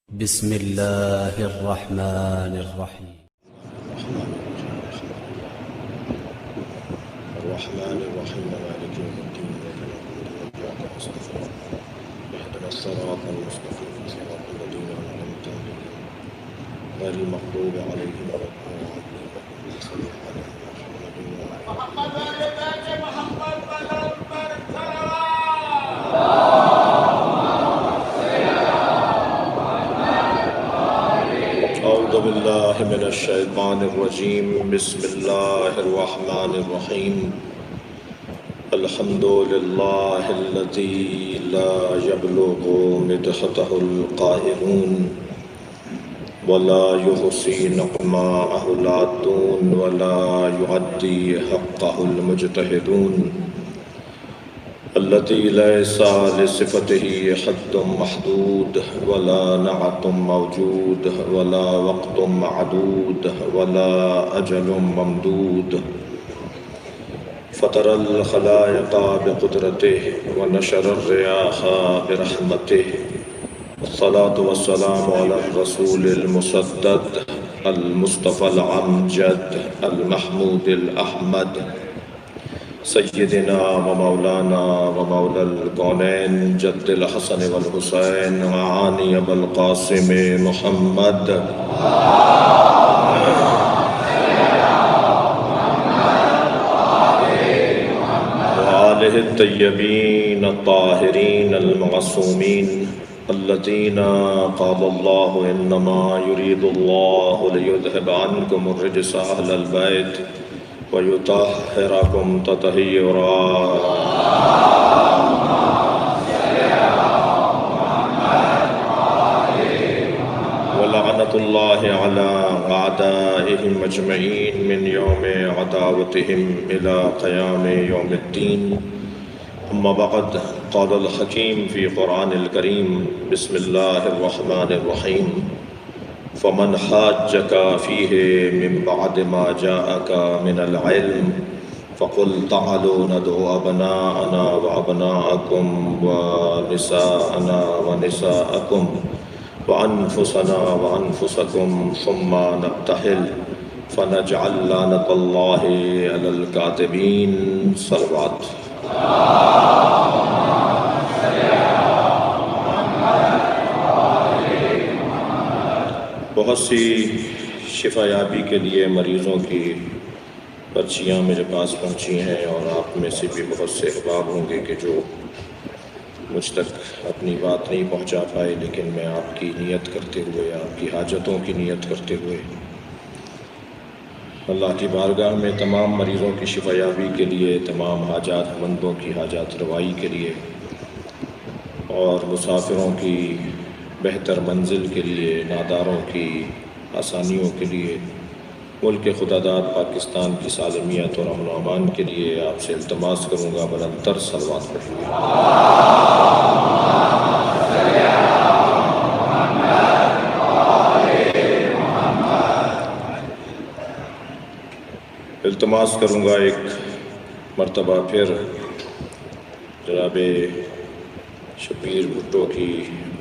بسم الله الرحمن الرحيم. الرحمن الرحيم مالك يوم الدين إياك نعبد وإياك نستعين اهدنا الصراط المستقيم صراط الذين أنعمت عليهم غير المغضوب عليهم ولا الضالين صل على أعوذ بالله من الشيطان الرجيم بسم الله الرحمن الرحيم الحمد لله الذي لا يبلغ مدحته القائلون ولا يحصي نعماءه العادون ولا يعدي حقه المجتهدون الذي ليس لصفته حد محدود ولا نعت موجود ولا وقت معدود ولا أجل ممدود فطر الخلائق بقدرته ونشر الرياح برحمته والصلاة والسلام على الرسول المسدد المصطفى الأمجد المحمود الأحمد سيدنا ومولانا ومولى الكونين جد الحسن والحسين وعاني أبا القاسم محمد وآله الطيبين الطاهرين المعصومين الذين قال الله إنما يريد الله ليذهب عنكم الرجس أهل البيت ويطهركم تطهيرا ولعنة الله على أعدائهم أجمعين من يوم عداوتهم إلى قيام يوم الدين أما بعد قال الحكيم في قرآن الكريم بسم الله الرحمن الرحيم فمن حاجك فيه من بعد ما جاءك من العلم فقل تعالوا ندعو أبناءنا وأبناءكم ونساءنا ونساءكم وأنفسنا وأنفسكم ثم نبتهل فنجعل لعنة الله على الكاذبين صلوات بہت سی شفا یابی کے لیے مریضوں کی پرچیاں میرے پاس پہنچی ہیں اور آپ میں سے بھی بہت سے احباب ہوں گے کہ جو مجھ تک اپنی بات نہیں پہنچا پائے، لیکن میں آپ کی نیت کرتے ہوئے، آپ کی حاجتوں کی نیت کرتے ہوئے اللہ کی بارگاہ میں تمام مریضوں کی شفا یابی کے لیے، تمام حاجات مندوں کی حاجات روائی کے لیے اور مسافروں کی بہتر منزل کے لیے، ناداروں کی آسانیوں کے لیے، ملک خدا داد پاکستان کی سالمیت اور امن و امان کے لیے آپ سے التماس کروں گا بلند تر صلوات پڑھیے۔ التماس کروں گا ایک مرتبہ پھر جناب شبیر بھٹو کی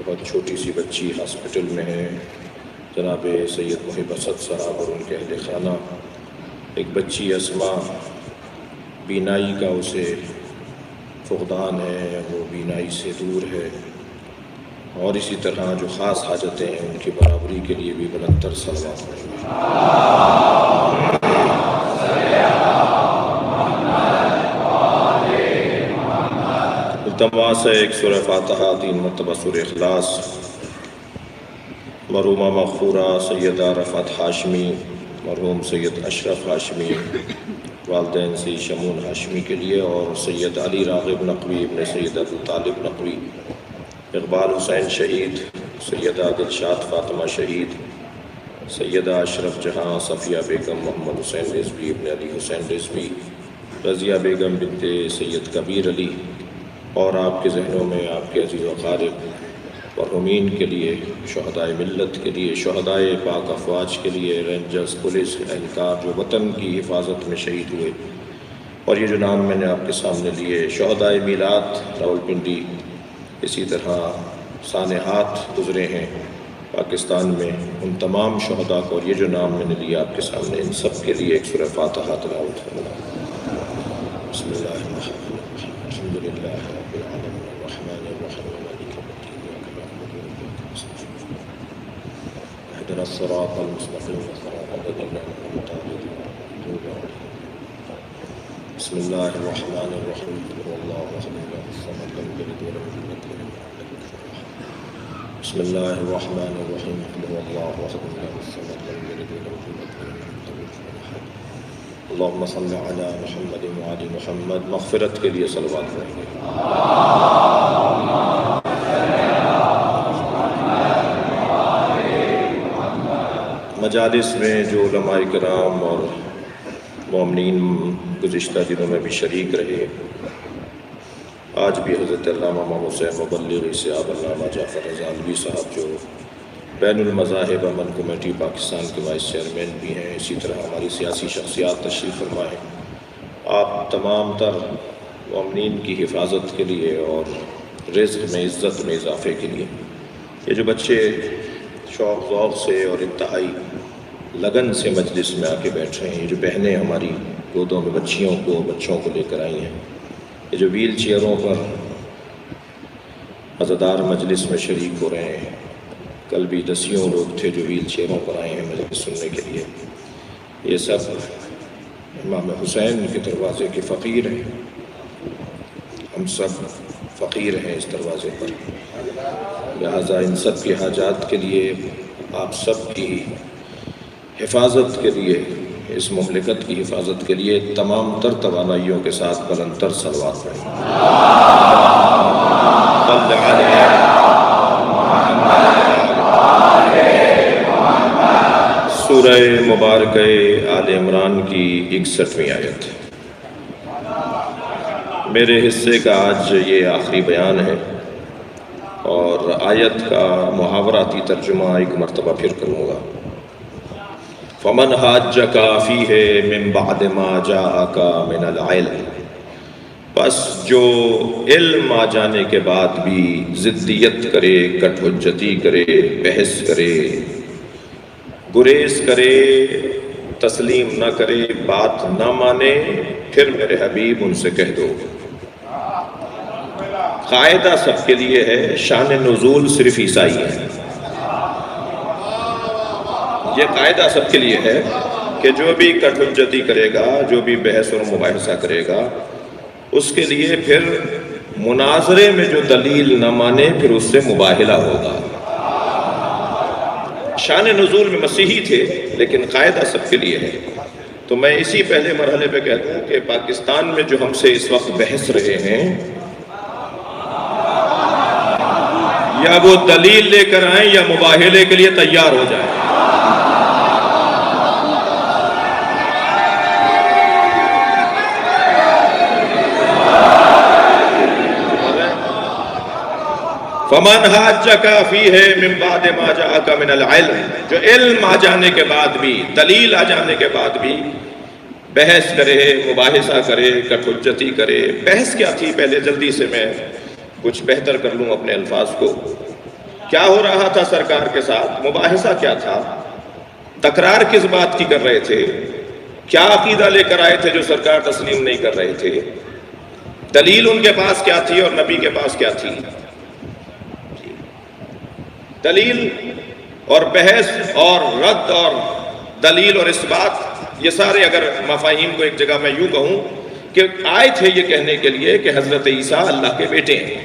بہت چھوٹی سی بچی ہاسپٹل میں ہے، جناب سید محب اسد صاحب اور ان کے اہل خانہ، ایک بچی اسما بینائی کا اسے فقدان ہے، وہ بینائی سے دور ہے، اور اسی طرح جو خاص حاجتیں ہیں ان کی برابری کے لیے بھی بلند تر صلوات پڑھیں۔ التماس ہے ایک سورہ فاتحہ، 3 مرتبہ سورہ اخلاص۔ مرحومہ مغفورہ سیدہ رفعت ہاشمی، مرحوم سید اشرف ہاشمی، والدین سید شمون ہاشمی کے لیے، اور سید علی راغب نقوی ابن سید ابو طالب نقوی، اقبال حسین شہید، سیدہ دلشاد فاطمہ شہید، سیدہ اشرف جہاں صفیہ بیگم محمد حسین رضوی ابن علی حسین رضوی، رضیہ بیگم بنت سید کبیر علی، اور آپ کے ذہنوں میں آپ کے عزیز و اقارب مرحومین کے لیے، شہدائے ملت کے لیے، شہدائے پاک افواج کے لیے، رینجرز، پولیس اہلکار جو وطن کی حفاظت میں شہید ہوئے، اور یہ جو نام میں نے آپ کے سامنے لیے، شہدائے میلاد راولپنڈی، اسی طرح سانحات گزرے ہیں، پاکستان میں ان تمام شہداء کو، اور یہ جو نام میں نے لیا آپ کے سامنے، ان سب کے لیے ایک سورہ فاتحہ تلاوت فرمائیں۔ بسم اللہ الرحمن الرحیم، الحمد للہ رب العالمین الرحمن الرحیم مالک یوم الدین ایاک نعبد و ایاک نستعین اهدنا الصراط المستقیم صراط الذین انعمت علیہم غیر المغضوب علیہم۔ بسم اللہ الرحمن الرحیم، قل هو اللہ احد اللہ الصمد لم یلد ولم یولد ولم یکن له کفوا احد۔ بسم اللہ الرحمن الرحیم، قل هو اللہ احد اللہ الصمد لم یلد ولم یولد ولم یکن له کفوا احد۔ اللہم صل علی محمد وعلی محمد۔ مغفرت کے لیے صلوات پڑھیں گے۔ مجالس میں جو علماء کرام اور مومنین گزشتہ دنوں میں بھی شریک رہے، آج بھی حضرت علامہ محمد حسین مبلغ صاحب، علامہ جعفر رضالوی صاحب جو بین المذاہب امن کمیٹی پاکستان کے وائس چیئرمین بھی ہیں، اسی طرح ہماری سیاسی شخصیات تشریف فرمائے۔ آپ تمام تر مومنین کی حفاظت کے لیے اور رزق میں عزت میں اضافے کے لیے یہ جو بچے شوق ذوق سے اور انتہائی لگن سے مجلس میں آ کے بیٹھ رہے ہیں، یہ جو بہنیں ہماری گودوں میں بچوں کو لے کر آئی ہیں، یہ جو ویل چیئروں پر عزادار مجلس میں شریک ہو رہے ہیں، کل بھی 10 لوگ تھے جو ویل چیئروں پر آئے ہیں مجلس سننے کے لیے، یہ سب امام حسین کے دروازے کے فقیر ہیں۔ ہم سب فقیر ہیں اس دروازے پر، لہٰذا ان سب کی حاجات کے لیے، آپ سب کی حفاظت کے لیے، اس مملکت کی حفاظت کے لیے تمام تر توانائیوں کے ساتھ بلند تر صلوات پڑھیں۔ سورہ مبارکہ آل عمران کی 61ویں آیت۔ میرے حصے کا آج یہ آخری بیان ہے، اور آیت کا محاوراتی ترجمہ ایک مرتبہ پھر کروں گا۔ فَمَنْ حَاجَّكَ فِيهِ مِنْ بَعْدِ مَا جَاءَكَ مِنَ الْعِلْمِ، بس جو علم آ جانے کے بعد بھی ضدیت کرے، کٹ حجتی کرے، بحث کرے، گریز کرے، تسلیم نہ کرے، بات نہ مانے، پھر میرے حبیب ان سے کہہ دو۔ قاعدہ سب کے لیے ہے، شان نزول صرف عیسائی ہے۔ یہ قاعدہ سب کے لیے ہے کہ جو بھی کٹ حجتی کرے گا، جو بھی بحث اور مباحثہ کرے گا، اس کے لیے پھر مناظرے میں جو دلیل نہ مانے پھر اس سے مباہلہ ہوگا۔ شان نزول میں مسیحی تھے، لیکن قاعدہ سب کے لیے ہے۔ تو میں اسی پہلے مرحلے پہ کہتا ہوں کہ پاکستان میں جو ہم سے اس وقت بحث رہے ہیں، یا وہ دلیل لے کر آئیں یا مباہلے کے لیے تیار ہو جائیں۔ فَمَنْ حَاجَّكَ فِيهِ مِنْ بَعْدِ مَا جَاءَكَ مِنَ الْعِلْمِ، جو علم آ جانے کے بعد بھی، دلیل آ جانے کے بعد بھی بحث کرے، مباحثہ کرے، کٹ حجتی کرے۔ بحث کیا تھی؟ پہلے جلدی سے میں کچھ بہتر کر لوں اپنے الفاظ کو۔ کیا ہو رہا تھا سرکار کے ساتھ؟ مباحثہ کیا تھا؟ تکرار کس بات کی کر رہے تھے؟ کیا عقیدہ لے کر آئے تھے جو سرکار تسلیم نہیں کر رہے تھے؟ دلیل ان کے پاس کیا تھی اور نبی کے پاس کیا تھی؟ دلیل اور بحث اور رد اور دلیل اور اثبات، یہ سارے اگر مفاہیم کو ایک جگہ میں یوں کہوں کہ آئے تھے یہ کہنے کے لیے کہ حضرت عیسیٰ اللہ کے بیٹے ہیں۔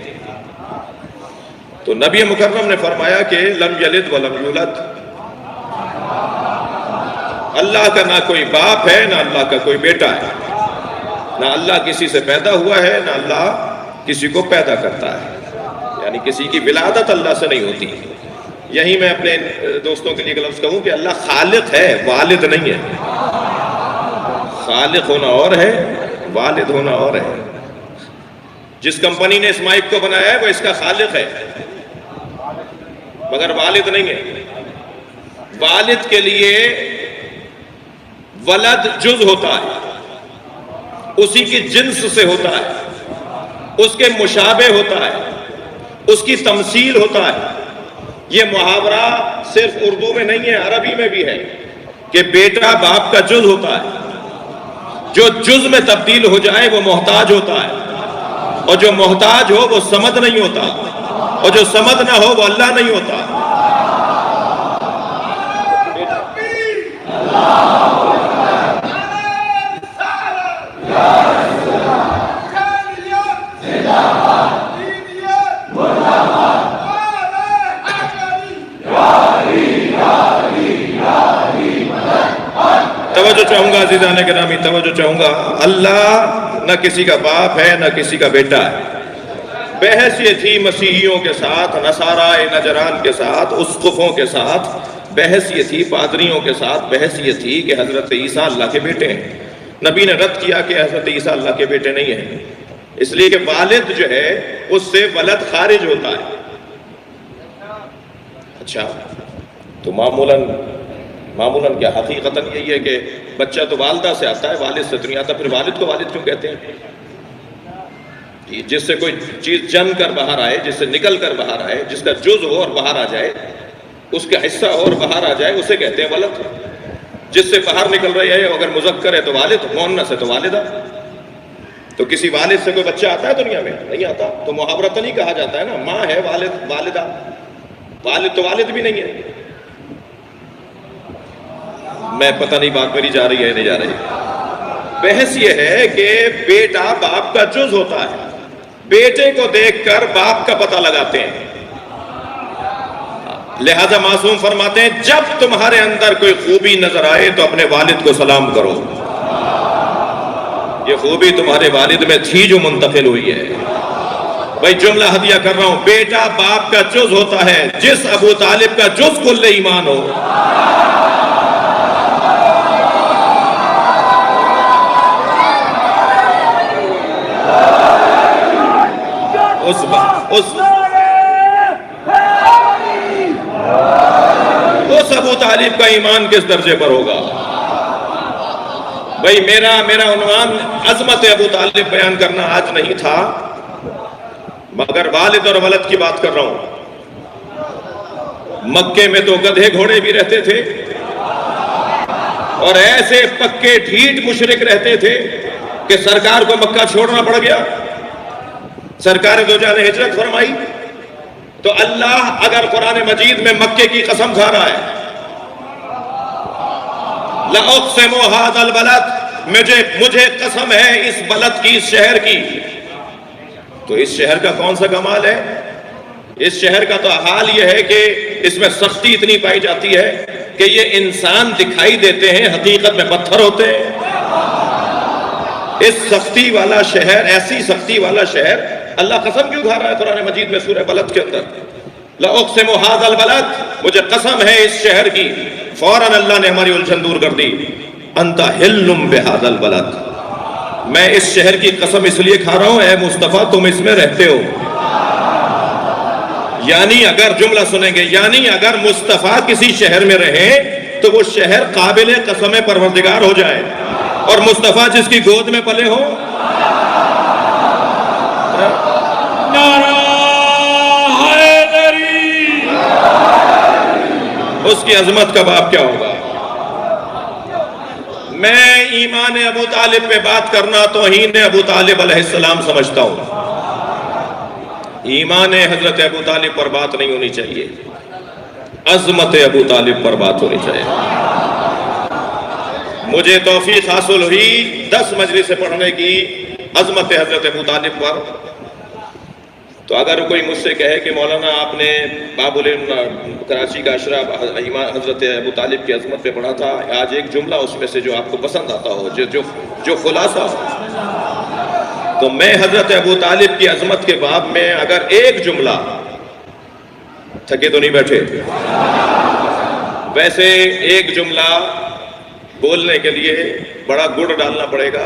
تو نبی مکرم نے فرمایا کہ لم یلد ولم یولد، اللہ کا نہ کوئی باپ ہے نہ اللہ کا کوئی بیٹا ہے، نہ اللہ کسی سے پیدا ہوا ہے نہ اللہ کسی کو پیدا کرتا ہے، یعنی کسی کی ولادت اللہ سے نہیں ہوتی۔ یہی میں اپنے دوستوں کے لیے ایک لفظ کہوں کہ اللہ خالق ہے، والد نہیں ہے۔ خالق ہونا اور ہے، والد ہونا اور ہے۔ جس کمپنی نے اس مائک کو بنایا ہے وہ اس کا خالق ہے، مگر والد نہیں ہے۔ والد کے لیے ولد جز ہوتا ہے، اسی کی جنس سے ہوتا ہے، اس کے مشابہ ہوتا ہے، اس کی تمثیل ہوتا ہے، یہ محاورہ صرف اردو میں نہیں ہے، عربی میں بھی ہے کہ بیٹا باپ کا جز ہوتا ہے، جو جز میں تبدیل ہو جائے وہ محتاج ہوتا ہے، اور جو محتاج ہو وہ صمد نہیں ہوتا، اور جو صمد نہ ہو وہ اللہ نہیں ہوتا۔ توجہ چاہوں گا عزیزان گرامی، توجہ چاہوں گا، اللہ نہ کسی کا باپ ہے نہ کسی کا بیٹا ہے۔ بحث یہ تھی مسیحیوں کے ساتھ، نصارائے نجران کے ساتھ، اسقفوں کے ساتھ بحث یہ تھی، پادریوں کے ساتھ بحث یہ تھی کہ حضرت عیسیٰ اللہ کے بیٹے ہیں۔ نبی نے رد کیا کہ حضرت عیسیٰ اللہ کے بیٹے نہیں ہیں، اس لیے کہ والد جو ہے اس سے ولد خارج ہوتا ہے۔ اچھا، تو معمولاً کیا حقیقتاً یہی ہے کہ بچہ تو والدہ سے آتا ہے، والد سے تو نہیں آتا، پھر والد کو والد کیوں کہتے ہیں؟ جس سے کوئی چیز جن کر باہر آئے، جس سے نکل کر باہر آئے، جس کا جز ہو اور باہر آ جائے، اس کا حصہ ہو اور باہر آ جائے، اسے کہتے ہیں ولد۔ جس سے باہر نکل رہی ہے، اگر مذکر ہے تو والد، مؤنث ہے تو والدہ۔ تو کسی والد سے کوئی بچہ آتا ہے دنیا میں؟ نہیں آتا، تو محاورتاً نہیں کہا جاتا ہے نا، ماں ہے والد والدہ، والد تو والد بھی نہیں ہے۔ میں پتہ نہیں بات میری جا رہی ہے نہیں جا رہی۔ بحث یہ ہے کہ بیٹا باپ کا جز ہوتا ہے، بیٹے کو دیکھ کر باپ کا پتہ لگاتے ہیں، لہذا معصوم فرماتے ہیں جب تمہارے اندر کوئی خوبی نظر آئے تو اپنے والد کو سلام کرو، یہ خوبی تمہارے والد میں تھی جو منتقل ہوئی ہے۔ بھائی جملہ ہدیہ کر رہا ہوں، بیٹا باپ کا جز ہوتا ہے، جس ابو طالب کا جز کل ایمان ہو، اس ابو طالب کا ایمان کس درجے پر ہوگا؟ بھئی میرا عنوان عظمت ابو طالب بیان کرنا آج نہیں تھا، مگر والد اور ولد کی بات کر رہا ہوں۔ مکے میں تو گدھے گھوڑے بھی رہتے تھے اور ایسے پکے ڈھیٹ مشرک رہتے تھے کہ سرکار کو مکہ چھوڑنا پڑ گیا۔ سرکار دو جان ہجرت فرمائی تو اللہ اگر قرآن مجید میں مکے کی قسم کھا رہا ہے، لَأُقْسِمُ هَذَا الْبَلَدِ، مجھے قسم ہے اس بلد کی، اس شہر کی، تو اس شہر کا کون سا کمال ہے؟ اس شہر کا تو حال یہ ہے کہ اس میں سختی اتنی پائی جاتی ہے کہ یہ انسان دکھائی دیتے ہیں، حقیقت میں پتھر ہوتے ہیں۔ اس سختی والا شہر، ایسی سختی والا شہر، اللہ قسم کیوں کھا رہا ہے قرآن مجید میں سورہ بلد کے اندر؟ لَأُقْسِمُ هَذَا الْبَلَدِ، مجھے قسم ہے اس شہر کی۔ فوراً اللہ نے ہماری الجھن دور کر دی، أَنْتَ حِلٌّ بِهَذَا الْبَلَدِ، میں اس شہر کی قسم اس لیے کھا رہا ہوں اے مصطفیٰ تم اس میں رہتے ہو۔ یعنی اگر جملہ سنیں گے، یعنی اگر مصطفیٰ کسی شہر میں رہیں تو وہ شہر قابل قسم پروردگار ہو جائے، اور مصطفیٰ جس کی گود میں پلے ہو، نعرہ حیدری، اس کی عظمت کا باپ کیا ہوگا؟ میں ایمان ابو طالب پہ بات کرنا توہین ابو طالب علیہ السلام سمجھتا ہوں۔ ایمان حضرت ابو طالب پر بات نہیں ہونی چاہیے، عظمت ابو طالب پر بات ہونی چاہیے۔ مجھے توفیق حاصل ہوئی 10 مجلس پڑھنے کی عظمت حضرت ابو طالب پر، تو اگر کوئی مجھ سے کہے کہ مولانا آپ نے باب العلم کراچی کا اشرا حضرت ابو طالب کی عظمت پہ پڑھا تھا، آج ایک جملہ اس میں سے جو آپ کو پسند آتا ہو، جو خلاصہ ہو، تو میں حضرت ابو طالب کی عظمت کے باب میں اگر ایک جملہ، تھکے تو نہیں بیٹھے، ویسے ایک جملہ بولنے کے لیے بڑا گڑ ڈالنا پڑے گا،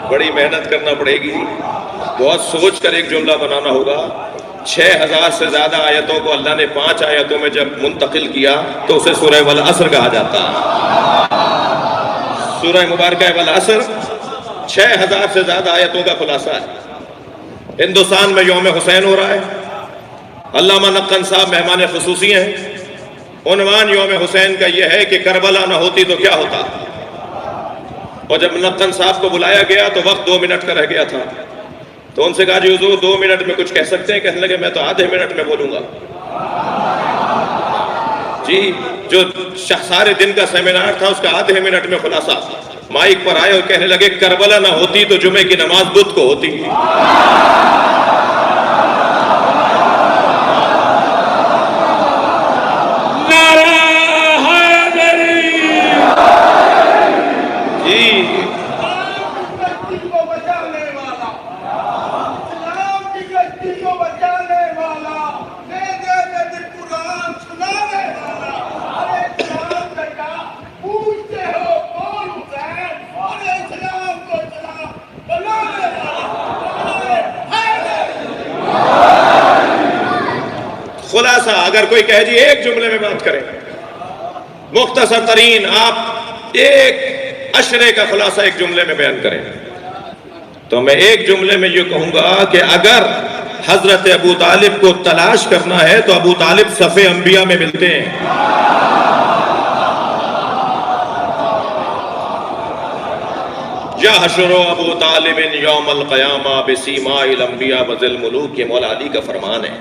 بڑی محنت کرنا پڑے گی، بہت سوچ کر ایک جملہ بنانا ہوگا۔ 6000 سے زیادہ آیتوں کو اللہ نے 5 آیتوں میں جب منتقل کیا تو اسے سورہ والعصر کہا جاتا ہے۔ سورہ مبارکہ والعصر 6000 سے زیادہ آیتوں کا خلاصہ ہے۔ ہندوستان میں یوم حسین ہو رہا ہے، علامہ نقن صاحب مہمان خصوصی ہیں. عنوان یوم حسین کا یہ ہے کہ کربلا نہ ہوتی تو کیا ہوتا. اور جب نقن صاحب کو بلایا گیا تو وقت 2 منٹ کا رہ گیا تھا. تو ان سے کہا جی حضور 2 منٹ میں کچھ کہہ سکتے ہیں؟ کہنے لگے میں تو آدھے منٹ میں بولوں گا. جی جو سارے دن کا سیمینار تھا اس کا آدھے منٹ میں خلاصہ. مائک پر آئے اور کہنے لگے کربلا نہ ہوتی تو جمعے کی نماز بدھ کو ہوتی. خلاصہ اگر کوئی کہے جی ایک جملے میں بات کریں، مختصر ترین آپ ایک عشرے کا خلاصہ ایک جملے میں بیان کریں، تو میں ایک جملے میں یہ کہوں گا کہ اگر حضرت ابو طالب کو تلاش کرنا ہے تو ابو طالب صف انبیاء میں ملتے ہیں. یحشر ابو طالب یوم القیامہ بسیماء الانبیاء وذی الملوک، یہ مولا علی کا فرمان ہے.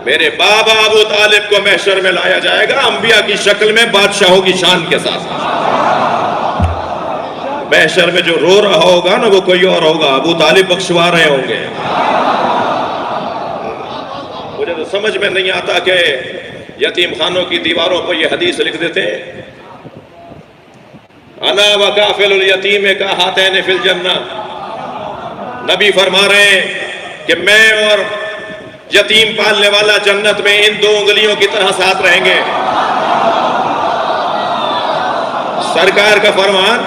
میرے بابا ابو طالب کو محشر میں لایا جائے گا انبیاء کی شکل میں، بادشاہوں کی شان کے ساتھ. محشر میں جو رو رہا ہوگا نا وہ کوئی اور ہوگا، ابو طالب بخشوا رہے ہوں گے. مجھے تو سمجھ میں نہیں آتا کہ یتیم خانوں کی دیواروں پر یہ حدیث لکھ دیتے ہیں، انا وکافل الیتیم کا ہاتین فی الجنہ. نبی فرما رہے ہیں کہ میں اور یتیم پالنے والا جنت میں ان 2 انگلیوں کی طرح ساتھ رہیں گے. سرکار کا فرمان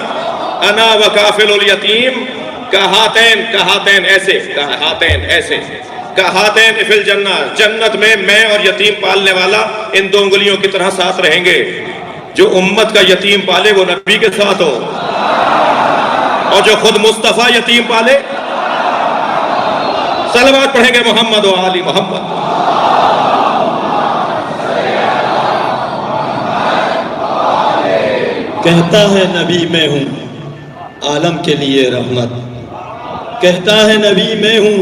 انا وکافل الیتیم کہاتین ایسے، کہاتین ایسے، کہاتین فی الجنہ، جنت میں میں اور یتیم پالنے والا ان 2 انگلیوں کی طرح ساتھ رہیں گے. جو امت کا یتیم پالے وہ نبی کے ساتھ ہو، اور جو خود مصطفیٰ یتیم پالے. صلوات پڑھیں گے محمد و آل محمد. کہتا ہے نبی میں ہوں عالم کے لیے رحمت، کہتا ہے نبی میں ہوں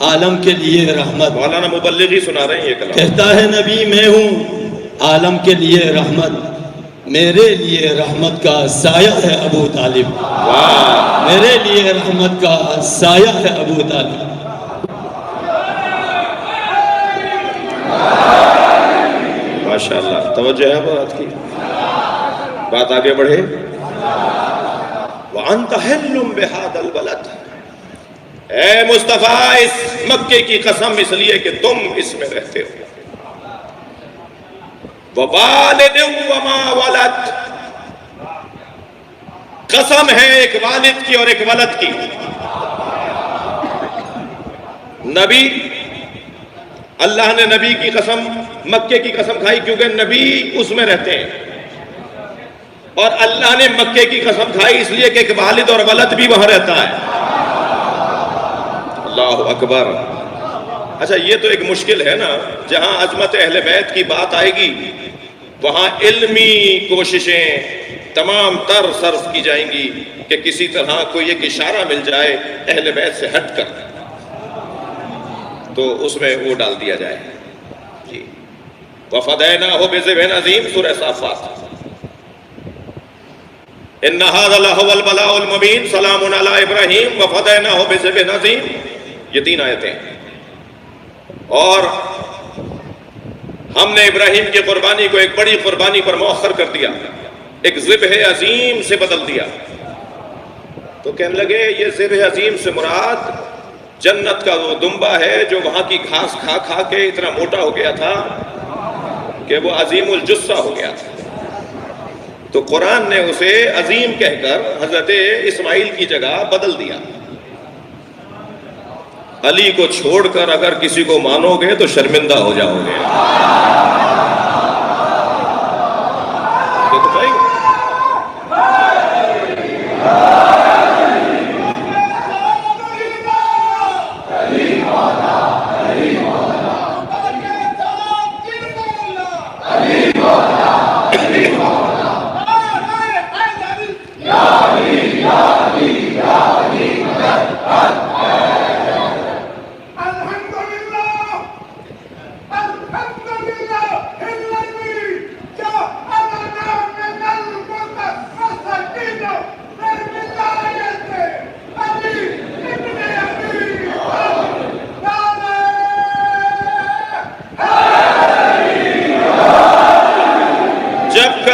عالم کے لیے رحمت. مولانا مبلغی سنا رہے ہیں یہ کلام. کہتا ہے نبی میں ہوں عالم کے لیے رحمت، میرے لیے رحمت کا سایہ ہے ابو طالب. میرے لیے رحمت کا سایہ ہے ابو طالب. ماشاءاللہ توجہ ہے بات کی. بات آگے بڑھے. وَأَنْتَ حِلٌّ بِهَذَا الْبَلَدِ، اے مصطفیٰ اس مکے کی قسم اس لیے کہ تم اس میں رہتے ہو. وَوَالِدٍ وَمَا وَلَدَ، قسم ہے ایک والد کی اور ایک ولد کی. نبی، اللہ نے نبی کی قسم، مکے کی قسم کھائی کیونکہ نبی اس میں رہتے ہیں، اور اللہ نے مکے کی قسم کھائی اس لیے کہ ایک والد اور ولد بھی وہاں رہتا ہے. اللہ اکبر. اچھا یہ تو ایک مشکل ہے نا، جہاں عظمت اہل بیت کی بات آئے گی وہاں علمی کوششیں تمام تر صرف کی جائیں گی کہ کسی طرح کوئی ایک اشارہ مل جائے اہل بیت سے ہٹ کر تو اس میں وہ ڈال دیا جائے. جی وَفَدَيْنَاهُ بِذِبْحٍ عَظِيمٍ، سورہ صافات. إِنَّ هَذَا لَهُوَ الْبَلَاءُ الْمُبِينُ سَلَامٌ عَلَىٰ إِبْرَاهِيمَ وَفَدَيْنَاهُ بِذِبْحٍ عَظِيمٍ. یہ 3 آیتیں ہیں. اور ہم نے ابراہیم کی قربانی کو ایک بڑی قربانی پر مؤخر کر دیا، ایک ذبح عظیم سے بدل دیا. تو کہنے لگے یہ ذبح عظیم سے مراد جنت کا وہ دمبا ہے جو وہاں کی گھاس کھا کھا کے اتنا موٹا ہو گیا تھا کہ وہ عظیم الجثہ ہو گیا تھا. تو قرآن نے اسے عظیم کہہ کر حضرت اسماعیل کی جگہ بدل دیا. علی کو چھوڑ کر اگر کسی کو مانو گے تو شرمندہ ہو جاؤ گے.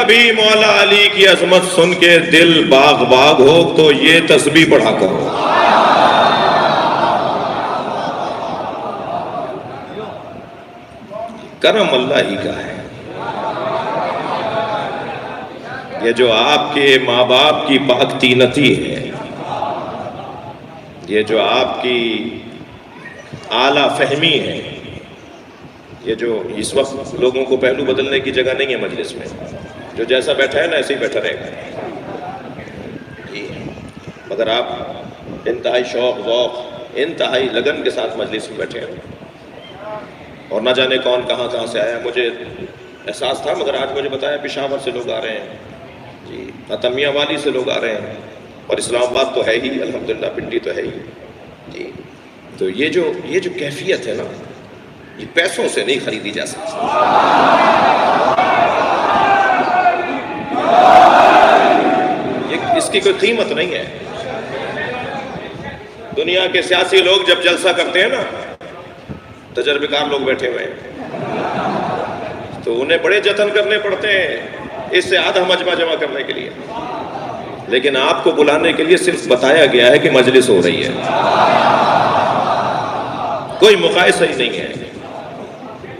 کبھی مولا علی کی عظمت سن کے دل باغ باغ ہو تو یہ تسبیح پڑھا کرو۔ کرم اللہ ہی کا ہے۔ یہ جو آپ کے ماں باپ کی پاک تینتی ہے، یہ جو آپ کی اعلیٰ فہمی ہے، یہ جو اس وقت لوگوں کو پہلو بدلنے کی جگہ نہیں ہے مجلس میں، جو جیسا بیٹھا ہے نا ایسے ہی بیٹھا رہے گا، مگر آپ انتہائی شوق ذوق انتہائی لگن کے ساتھ مجلس میں بیٹھے ہیں، اور نہ جانے کون کہاں کہاں سے آیا۔ مجھے احساس تھا مگر آج مجھے بتایا پشاور سے لوگ آ رہے ہیں، جی عتمیہ والی سے لوگ آ رہے ہیں، اور اسلام آباد تو ہے ہی، الحمدللہ پنڈی تو ہے ہی جی۔ تو یہ جو کیفیت ہے نا، یہ پیسوں سے نہیں خریدی جا سکتی۔ اس کی کوئی قیمت نہیں ہے۔ دنیا کے سیاسی لوگ جب جلسہ کرتے ہیں نا، تجربے کار لوگ بیٹھے ہوئے ہیں، تو انہیں بڑے جتن کرنے پڑتے ہیں اس سے آدھا مجمع جمع کرنے کے لیے، لیکن آپ کو بلانے کے لیے صرف بتایا گیا ہے کہ مجلس ہو رہی ہے، کوئی مقایسہ ہی نہیں ہے۔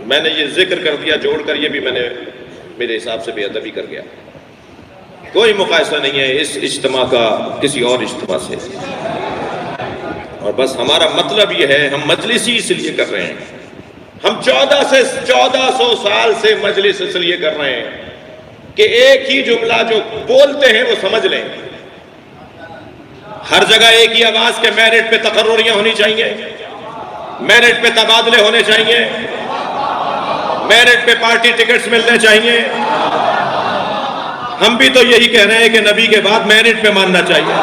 میں نے یہ ذکر کر دیا جوڑ کر، یہ بھی میں نے میرے حساب سے بے ادبی کر گیا۔ کوئی مقایسہ نہیں ہے اس اجتماع کا کسی اور اجتماع سے، اور بس ہمارا مطلب یہ ہے، ہم مجلس ہی اس لیے کر رہے ہیں، ہم 1400 سال سے مجلس اس لیے کر رہے ہیں کہ ایک ہی جملہ جو بولتے ہیں وہ سمجھ لیں۔ ہر جگہ ایک ہی آواز کے میرٹ پہ تقرریاں ہونی چاہیے، میرٹ پہ تبادلے ہونے چاہیے، میرٹ پہ پارٹی ٹکٹس ملنے چاہیے۔ ہم بھی تو یہی کہہ رہے ہیں کہ نبی کے بعد میرٹ پہ ماننا چاہیے۔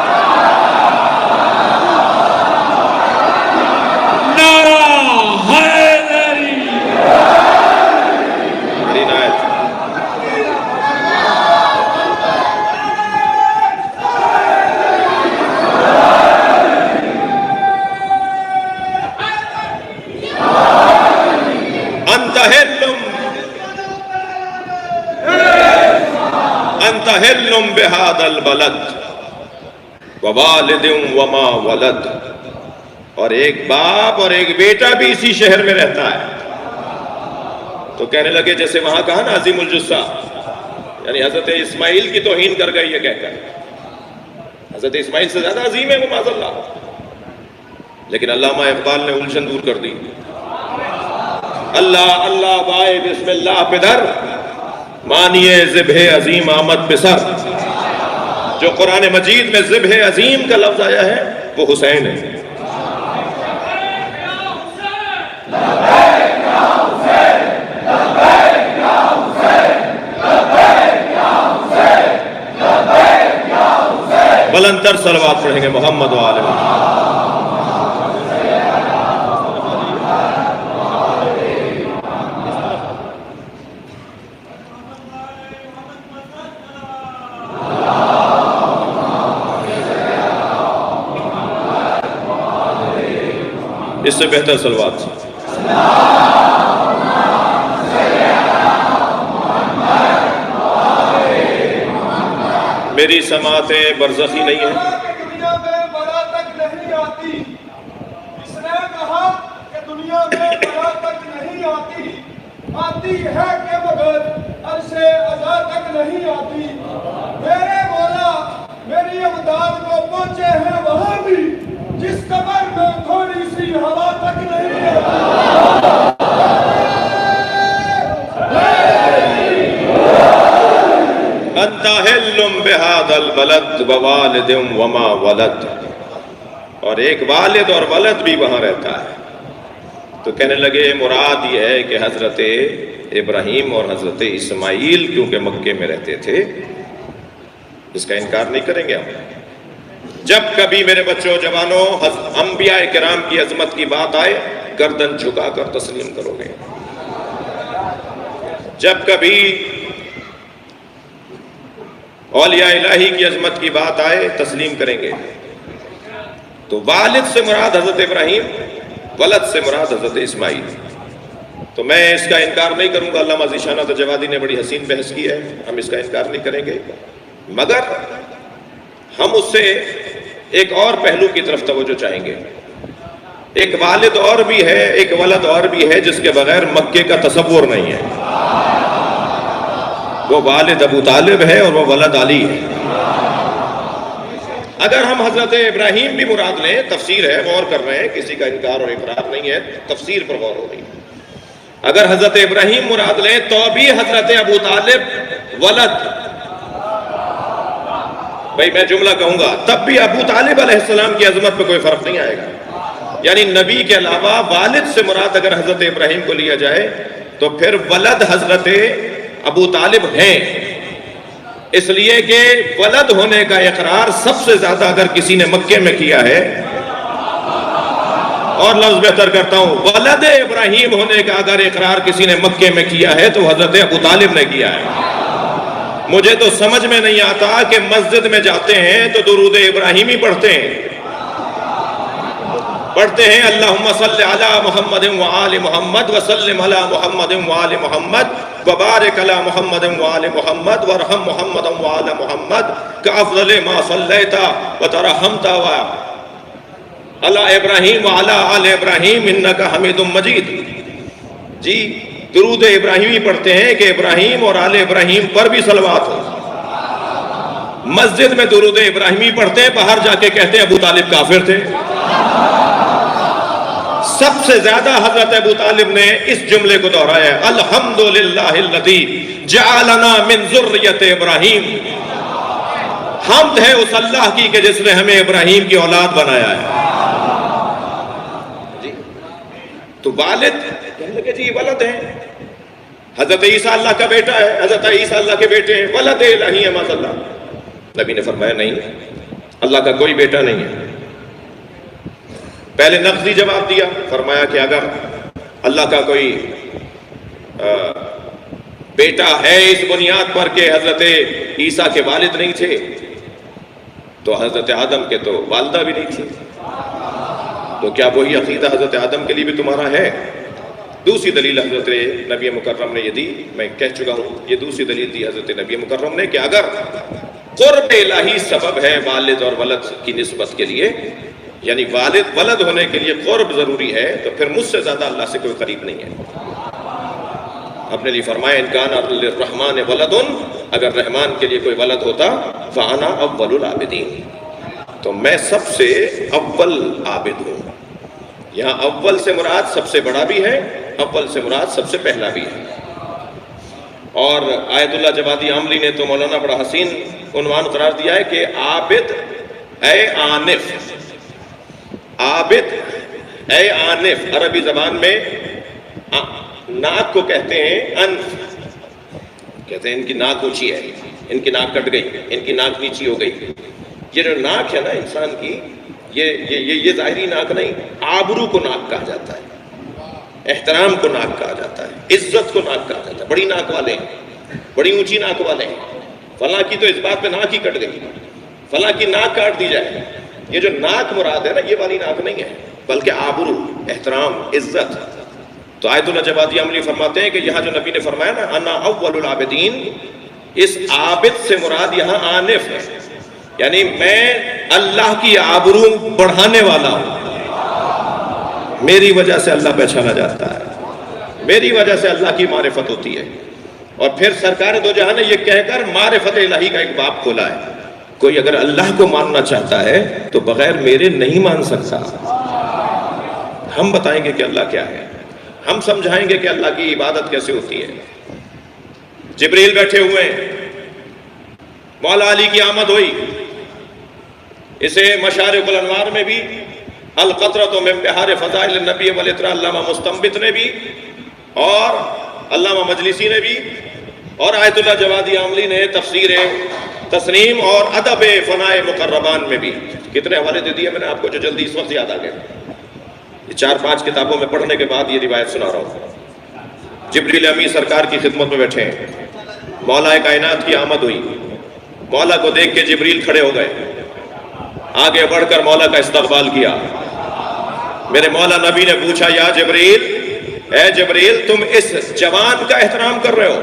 انتہلم بہذا البلد ووالد وما ولد، اور ایک باپ اور ایک بیٹا بھی اسی شہر میں رہتا ہے۔ تو کہنے لگے جیسے وہاں کہا نا عظیم الجثہ، یعنی حضرت اسماعیل کی توہین کر گئی یہ کہہ کر، حضرت اسماعیل سے زیادہ عظیم ہے وہ معاذ اللہ، لیکن علامہ اقبال نے الجھن دور کر دی۔ اللہ اللہ بائے بسم اللہ پدر، مانیے ذبح عظیم آمد بسر۔ جو قرآن مجید میں ذبح عظیم کا لفظ آیا ہے وہ حسین ہے۔ بلند تر صلوات پڑھیں گے محمد و آل محمد۔ اس سے بہتر صلوات۔ میری سماعتیں برزخی نہیں ہیں۔ دنیا میں بلا تک نہیں آتی، اس نے کہا کہ دنیا میں بلا تک نہیں آتی، آتی ہے کہ مگر عرش عزا تک نہیں آتی۔ میرے مولا میری امداد کو پہنچے ہیں وہاں بھی جس قبر میں تھوڑی سی ہوا تک نہیں آتی۔ انت حلم بہذا البلد ووالد وما ولد، اور ایک والد اور ولد بھی وہاں رہتا ہے۔ تو کہنے لگے مراد یہ ہے کہ حضرت ابراہیم اور حضرت اسماعیل کیونکہ مکے میں رہتے تھے، اس کا انکار نہیں کریں گے ہم۔ جب کبھی میرے بچوں جوانوں انبیاء کرام کی عظمت کی بات آئے گردن جھکا کر تسلیم کرو گے، جب کبھی اولیاء الہی کی عظمت کی بات آئے تسلیم کریں گے۔ تو والد سے مراد حضرت ابراہیم، ولد سے مراد حضرت اسماعیل۔ تو میں اس کا انکار نہیں کروں گا. علامہ ذیشان تجوادی نے بڑی حسین بحث کی ہے، ہم اس کا انکار نہیں کریں گے، مگر ہم اس سے ایک اور پہلو کی طرف توجہ چاہیں گے. ایک والد اور بھی ہے، ایک ولد اور بھی ہے جس کے بغیر مکے کا تصور نہیں ہے. وہ والد ابو طالب ہے اور وہ ولد علی ہے. اگر ہم حضرت ابراہیم بھی مراد لیں، تفسیر ہے، غور کر رہے ہیں، کسی کا انکار اور اقرار نہیں ہے، تفسیر پر غور ہو رہی ہے. اگر حضرت ابراہیم مراد لیں تو بھی حضرت ابو طالب ولد، بھائی میں جملہ کہوں گا، تب بھی ابو طالب علیہ السلام کی عظمت پہ کوئی فرق نہیں آئے گا. یعنی نبی کے علاوہ والد سے مراد اگر حضرت ابراہیم کو لیا جائے تو پھر ولد حضرت ابو طالب ہیں. اس لیے کہ ولد ہونے کا اقرار سب سے زیادہ اگر کسی نے مکے میں کیا ہے، اور لفظ بہتر کرتا ہوں، ولد ابراہیم ہونے کا اگر اقرار کسی نے مکے میں کیا ہے تو حضرت ابو طالب نے کیا ہے. مجھے تو سمجھ میں نہیں آتا کہ مسجد میں جاتے ہیں تو درود ابراہیمی پڑھتے ہیں اللہم صلی علی محمد وآل محمد وسلم علی محمد وآل محمد وبارک علی محمد وآل محمد وارحم محمد وآل محمد کافضل ما صلیت وترحمت علی ابراہیم وعلی آل ابراہیم انکا حمید مجید. جی درود ابراہیمی پڑھتے ہیں کہ ابراہیم اور آل ابراہیم پر بھی صلوات ہو. مسجد میں درود ابراہیمی پڑھتے ہیں، باہر جا کے کہتے ہیں ابو طالب کافر تھے. سب سے زیادہ حضرت ابو طالب نے اس جملے کو دہرایا ہے، الحمدللہ الذی جعلنا من ذریۃ ابراہیم. حمد ہے اس اللہ کی کہ جس نے ہمیں ابراہیم کی اولاد بنایا ہے. جی تو والد کہنے لگے جی ولد ہے، حضرت عیسیٰ اللہ کا بیٹا ہے، حضرت عیسیٰ اللہ کے بیٹے ہیں، ولد الہی ہے ماذ اللہ. نبی نے فرمایا نہیں، اللہ کا کوئی بیٹا نہیں ہے. پہلے نقضی جواب دیا، فرمایا کہ اگر اللہ کا کوئی بیٹا ہے اس بنیاد پر کہ حضرت عیسیٰ کے والد نہیں تھے تو حضرت آدم کے تو والدہ بھی نہیں تھی، تو کیا وہی عقیدہ حضرت آدم کے لیے بھی تمہارا ہے؟ دوسری دلیل حضرت نبی مکرم نے یہ دی، میں کہہ چکا ہوں، یہ دوسری دلیل دی حضرت نبی مکرم نے کہ اگر قرب الہی سبب ہے والد اور ولد کی نسبت کے لیے، یعنی والد ولد ہونے کے لیے قرب ضروری ہے، تو پھر مجھ سے زیادہ اللہ سے کوئی قریب نہیں ہے. اپنے لیے فرمایا ان کان للرحمن ولد، اگر رحمان کے لیے کوئی ولد ہوتا فانا اول العابدین، تو میں سب سے اول عابد ہوں. یہاں اول سے مراد سب سے بڑا بھی ہے، اول سے مراد سب سے پہلا بھی ہے. اور آیت اللہ جوادی عاملی نے تو مولانا بڑا حسین عنوان قرار دیا ہے کہ عابد اے آنف. عابد اے آنف عربی زبان میں ناک کو کہتے ہیں انف، کہتے ہیں ان کی ناک اونچی ہے، ان کی ناک کٹ گئی، ان کی ناک نیچی ہو گئی. یہ جو ناک ہے نا انسان کی، یہ ظاہری ناک نہیں، آبرو کو ناک کہا جاتا ہے، احترام کو ناک کہا جاتا ہے، عزت کو ناک کہا جاتا ہے. بڑی ناک والے ہیں، بڑی اونچی ناک والے ہیں، فلاں کی تو اس بات پہ ناک ہی کٹ گئی، فلاں کی ناک کاٹ دی جائے. یہ جو ناک مراد ہے نا، یہ والی ناک نہیں ہے، بلکہ آبرو، احترام، عزت. تو آیت اللہ جوادی عملی فرماتے ہیں کہ یہاں جو نبی نے فرمایا نا انا اول العابدین، اس عابد سے مراد یہاں آنف ہے، یعنی میں اللہ کی آبرو بڑھانے والا ہوں. میری وجہ سے اللہ پہچانا جاتا ہے، میری وجہ سے اللہ کی معرفت ہوتی ہے. اور پھر سرکار دو جہاں نے یہ کہہ کر معرفت الہی کا ایک باب کھولا ہے، کوئی اگر اللہ کو ماننا چاہتا ہے تو بغیر میرے نہیں مان سکتا. ہم بتائیں گے کہ اللہ کیا ہے، ہم سمجھائیں گے کہ اللہ کی عبادت کیسے ہوتی ہے. جبریل بیٹھے ہوئے ہیں، مولا علی کی آمد ہوئی. اسے مشارق الانوار میں بھی، القطرۃ من بحار فضائل النبی والاطراء علامہ مستنبط نے بھی، اور علامہ مجلسی نے بھی، اور آیت اللہ جوادی عاملی نے تفسیر تسنیم اور ادب فنائے مقربان میں بھی. کتنے حوالے دے دیے میں نے آپ کو جو جلدی اس وقت یاد آ گئے. یہ 4-5 کتابوں میں پڑھنے کے بعد یہ روایت سنا رہا ہوں. جبریل امی سرکار کی خدمت میں بیٹھے ہیں، مولا کائنات کی آمد ہوئی. مولا کو دیکھ کے جبریل کھڑے ہو گئے، آگے بڑھ کر مولا کا استقبال کیا. میرے مولا نبی نے پوچھا یا جبریل اے جبریل تم اس جوان کا احترام کر رہے ہو؟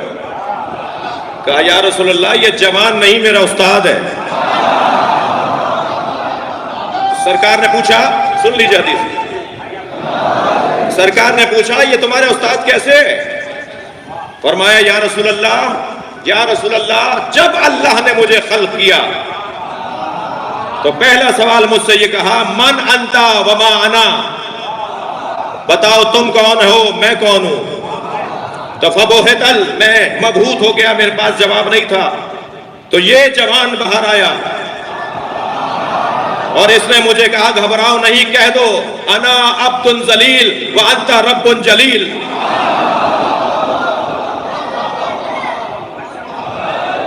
کہا یا رسول اللہ یہ جوان نہیں میرا استاد ہے۔ سرکار نے پوچھا، سن لیجیے حدیث، سرکار نے پوچھا یہ تمہارے استاد کیسے؟ فرمایا یا رسول اللہ جب اللہ نے مجھے خلق کیا تو پہلا سوال مجھ سے یہ کہا من انتا وما انا، بتاؤ تم کون ہو میں کون ہوں؟ تو فبہتل، میں مبہوت ہو گیا، میرے پاس جواب نہیں تھا۔ تو یہ جوان باہر آیا اور اس نے مجھے کہا گھبراؤ نہیں، کہہ دو انا عبد ذلیل وانت رب جلیل۔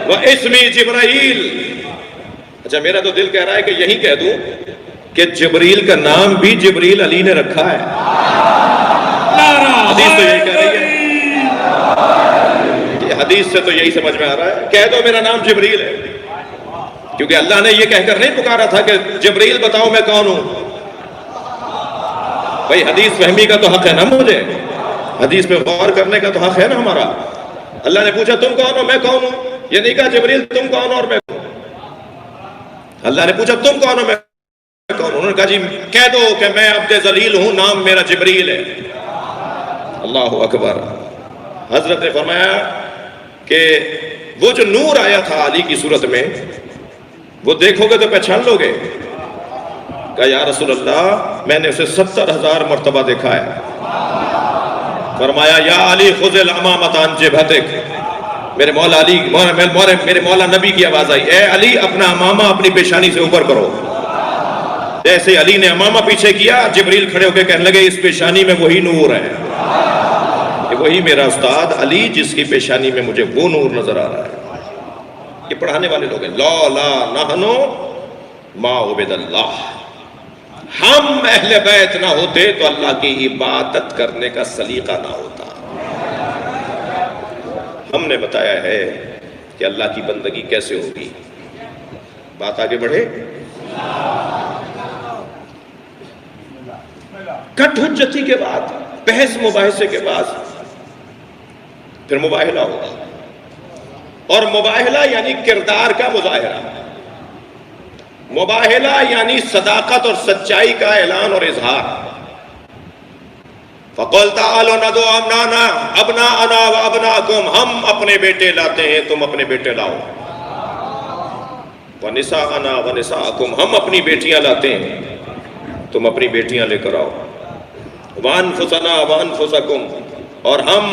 واسمی جبرائیل۔ اچھا میرا تو دل کہہ رہا ہے کہ یہی کہہ دوں کہ جبریل کا نام بھی جبریل علی نے رکھا ہے۔ حدیث تو یہی کہہ رہی ہے، حدیث سے تو یہی سمجھ میں آ رہا ہے، کہہ دو میرا نام جبریل ہے، کیونکہ اللہ نے یہ کہہ کر نہیں پکارا تھا کہ جبریل بتاؤ میں کون ہوں۔ بھئی حدیث فہمی کا تو حق ہے نا، مجھے حدیث پہ غور کرنے کا تو حق ہے نا ہمارا۔ اللہ نے پوچھا تم کون ہو میں کون ہوں، یہ نہیں کہا جبریل تم کون ہو اور میں کون۔ اللہ نے پوچھا تم کون ہو میں کون، انہوں نے کہا جی کہہ دو کہ میں عبد ذلیل ہوں، نام میرا جبریل ہے۔ اللہ اکبر۔ حضرت نے فرمایا کہ وہ جو نور آیا تھا علی کی صورت میں وہ دیکھو گے تو پہچان لو گے؟ کہا یا رسول اللہ میں نے اسے 70,000 مرتبہ دیکھا ہے۔ فرمایا یا علی خذ الامامۃ عن جبہتک، میرے مولا علی، میرے مولا نبی کی آواز آئی، اے علی اپنا امامہ اپنی پیشانی سے اوپر کرو۔ جیسے علی نے امامہ پیچھے کیا، جبریل کھڑے ہو کے کہنے لگے اس پیشانی میں وہی نور ہے، وہی میرا استاد علی جس کی پیشانی میں مجھے وہ نور نظر آ رہا ہے۔ یہ پڑھانے والے لوگ ہیں، لا لا نحنو ما عبد اللہ، ہم اہل بیت نہ ہوتے تو اللہ کی عبادت کرنے کا سلیقہ نہ ہوتا۔ ہم نے بتایا ہے کہ اللہ کی بندگی کیسے ہوگی۔ بات آگے بڑھے، کٹ حجتی کے بعد، بحث مباحثے کے بعد پھر مباہلہ ہوگا، اور مباہلہ یعنی کردار کا مظاہرہ، مباہلہ یعنی صداقت اور سچائی کا اعلان اور اظہار۔ فَقُلْ تَعَالُوا نَدْعُ أَبْنَاءَنَا وَأَبْنَاءَكُمْ، ہم اپنے بیٹے لاتے ہیں تم اپنے بیٹے لاؤ۔ وَنِسَاءَنَا وَنِسَاءَكُمْ، ہم اپنی بیٹیاں لاتے ہیں تم اپنی بیٹیاں لے کر آؤ۔ وَأَنفُسَنَا وَأَنفُسَكُمْ، اور ہم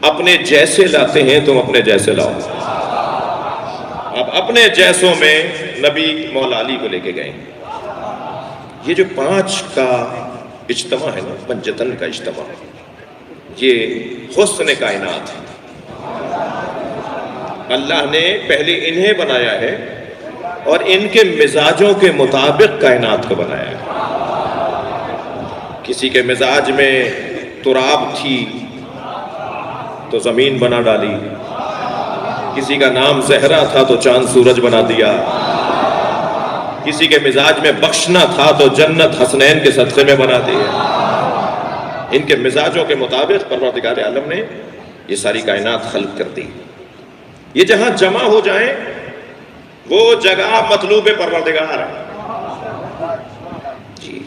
اپنے جیسے لاتے ہیں تم اپنے جیسے لاؤ۔ اب اپنے جیسوں میں نبی مولا علی کو لے کے گئے۔ یہ جو 5 کا اجتماع ہے نا، پنجتن کا اجتماع، یہ حسن کائنات ہے۔ اللہ نے پہلے انہیں بنایا ہے اور ان کے مزاجوں کے مطابق کائنات کو بنایا ہے۔ کسی کے مزاج میں تراب تھی تو زمین بنا ڈالی، کسی کا نام زہرا تھا تو چاند سورج بنا دیا، کسی کے مزاج میں بخشنا تھا تو جنت حسنین کے صدقے میں بنا دیا۔ ان کے مزاجوں کے مطابق پروردگار عالم نے یہ ساری کائنات خلق کر دی۔ یہ جہاں جمع ہو جائیں وہ جگہ مطلوب پروردگار ہے۔ جی